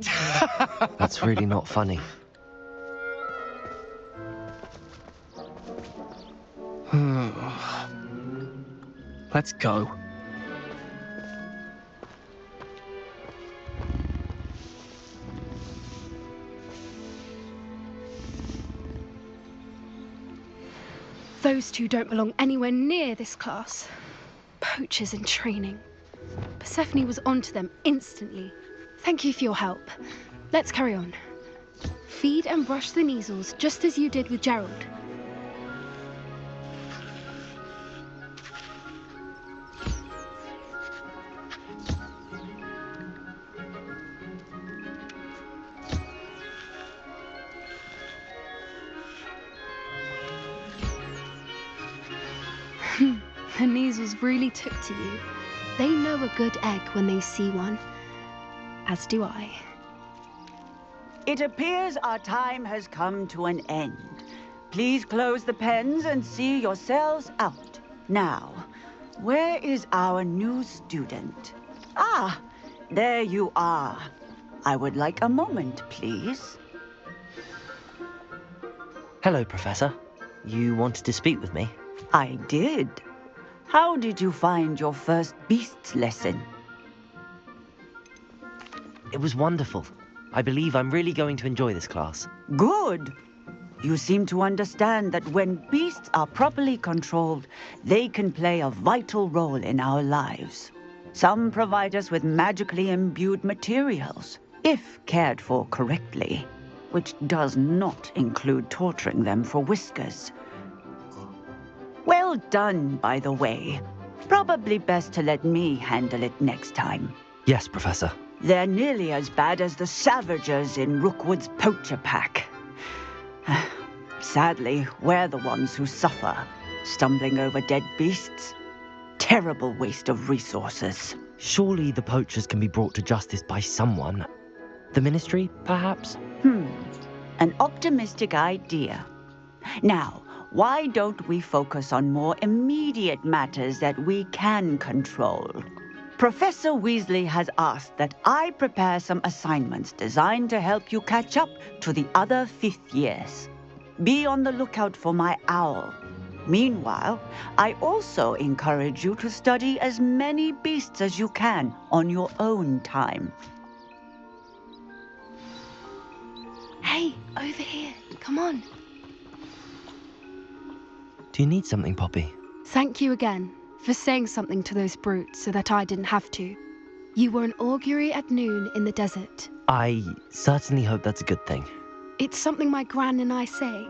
[SPEAKER 2] That's really not funny.
[SPEAKER 19] Let's go.
[SPEAKER 5] Those two don't belong anywhere near this class. Poachers in training. Persephone was onto them instantly. Thank you for your help. Let's carry on. Feed and brush the measles just as you did with Gerald. The measles really took to you. They know a good egg when they see one. As do I.
[SPEAKER 18] It appears our time has come to an end. Please close the pens and see yourselves out. Now, where is our new student? Ah, there you are. I would like a moment, please.
[SPEAKER 2] Hello, Professor. You wanted to speak with me?
[SPEAKER 18] I did. How did you find your first beasts lesson?
[SPEAKER 2] It was wonderful. I believe I'm really going to enjoy this class.
[SPEAKER 18] Good. You seem to understand that when beasts are properly controlled, they can play a vital role in our lives. Some provide us with magically imbued materials, if cared for correctly, which does not include torturing them for whiskers. Well done, by the way. Probably best to let me handle it next time.
[SPEAKER 2] Yes, Professor.
[SPEAKER 18] They're nearly as bad as the Savagers in Rookwood's poacher pack. Sadly, we're the ones who suffer, stumbling over dead beasts. Terrible waste of resources.
[SPEAKER 2] Surely the poachers can be brought to justice by someone. The Ministry, perhaps?
[SPEAKER 18] An optimistic idea. Now, why don't we focus on more immediate matters that we can control? Professor Weasley has asked that I prepare some assignments designed to help you catch up to the other 5th years. Be on the lookout for my owl. Meanwhile, I also encourage you to study as many beasts as you can on your own time.
[SPEAKER 5] Hey, over here. Come on.
[SPEAKER 2] Do you need something, Poppy?
[SPEAKER 5] Thank you again for saying something to those brutes so that I didn't have to. You were an augury at noon in the desert.
[SPEAKER 2] I certainly hope that's a good thing.
[SPEAKER 5] It's something my gran and I say.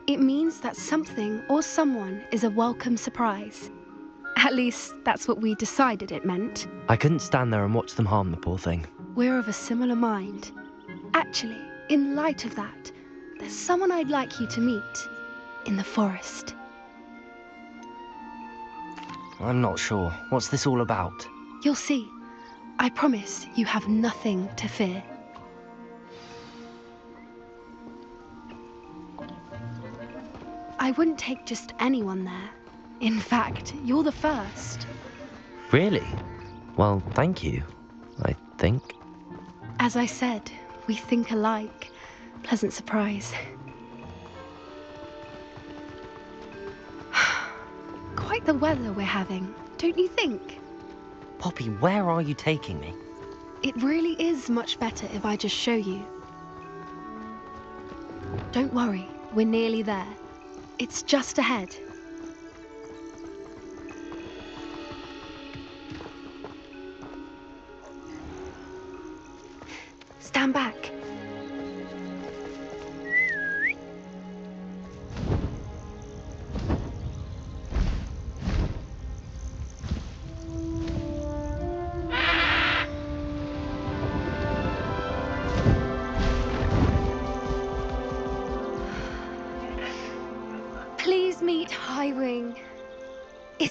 [SPEAKER 5] It means that something or someone is a welcome surprise. At least, that's what we decided it meant.
[SPEAKER 2] I couldn't stand there and watch them harm the poor thing.
[SPEAKER 5] We're of a similar mind. Actually, in light of that, there's someone I'd like you to meet in the forest.
[SPEAKER 2] I'm not sure. What's this all about?
[SPEAKER 5] You'll see. I promise you have nothing to fear. I wouldn't take just anyone there. In fact, you're the first.
[SPEAKER 2] Really? Well, thank you, I think.
[SPEAKER 5] As I said, we think alike. Pleasant surprise. Quite the weather we're having, don't you think?
[SPEAKER 2] Poppy, where are you taking me?
[SPEAKER 5] It really is much better if I just show you. Don't worry, we're nearly there. It's just ahead. Stand back.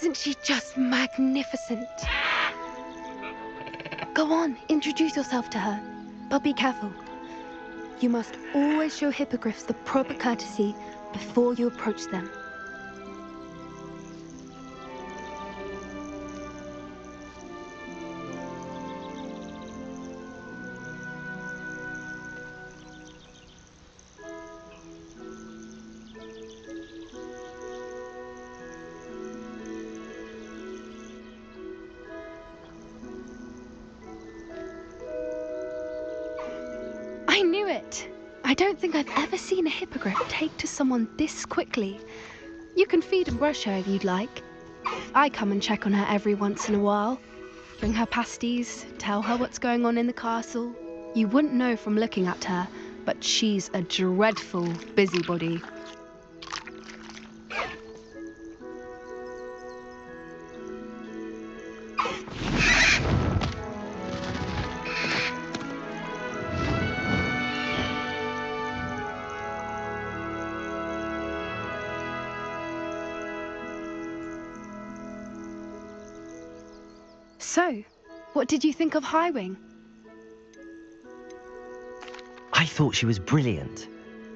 [SPEAKER 5] Isn't she just magnificent? Go on, introduce yourself to her. But be careful. You must always show hippogriffs the proper courtesy before you approach them. I knew it! I don't think I've ever seen a hippogriff take to someone this quickly. You can feed and brush her if you'd like. I come and check on her every once in a while. Bring her pasties, tell her what's going on in the castle. You wouldn't know from looking at her, but she's a dreadful busybody. So, what did you think of Highwing?
[SPEAKER 2] I thought she was brilliant.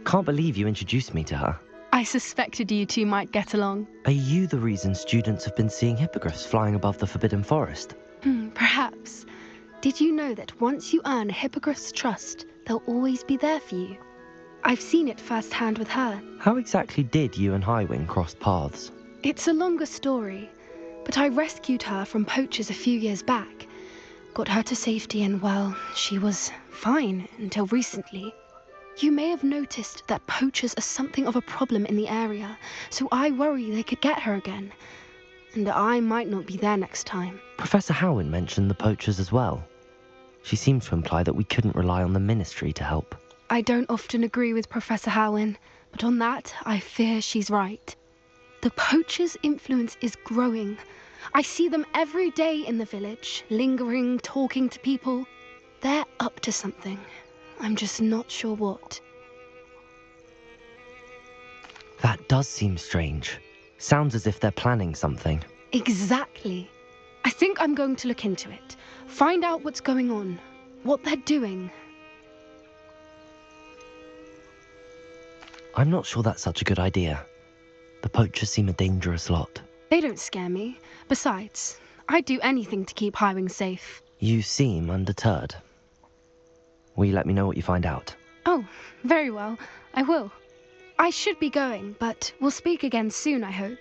[SPEAKER 2] Can't believe you introduced me to her.
[SPEAKER 5] I suspected you two might get along.
[SPEAKER 2] Are you the reason students have been seeing hippogriffs flying above the Forbidden Forest?
[SPEAKER 5] Perhaps. Did you know that once you earn a hippogriff's trust, they'll always be there for you? I've seen it firsthand with her.
[SPEAKER 2] How exactly did you and Highwing cross paths?
[SPEAKER 5] It's a longer story, but I rescued her from poachers a few years back. Got her to safety and, well, she was fine until recently. You may have noticed that poachers are something of a problem in the area, so I worry they could get her again. And I might not be there next time.
[SPEAKER 2] Professor Howin mentioned the poachers as well. She seemed to imply that we couldn't rely on the Ministry to help.
[SPEAKER 5] I don't often agree with Professor Howin, but on that, I fear she's right. The poachers' influence is growing. I see them every day in the village, lingering, talking to people. They're up to something. I'm just not sure what.
[SPEAKER 2] That does seem strange. Sounds as if they're planning something.
[SPEAKER 5] Exactly. I think I'm going to look into it. Find out what's going on, what they're doing.
[SPEAKER 2] I'm not sure that's such a good idea. The poachers seem a dangerous lot.
[SPEAKER 5] They don't scare me. Besides, I'd do anything to keep Highwing safe.
[SPEAKER 2] You seem undeterred. Will you let me know what you find out?
[SPEAKER 5] Oh, very well. I will. I should be going, but we'll speak again soon, I hope.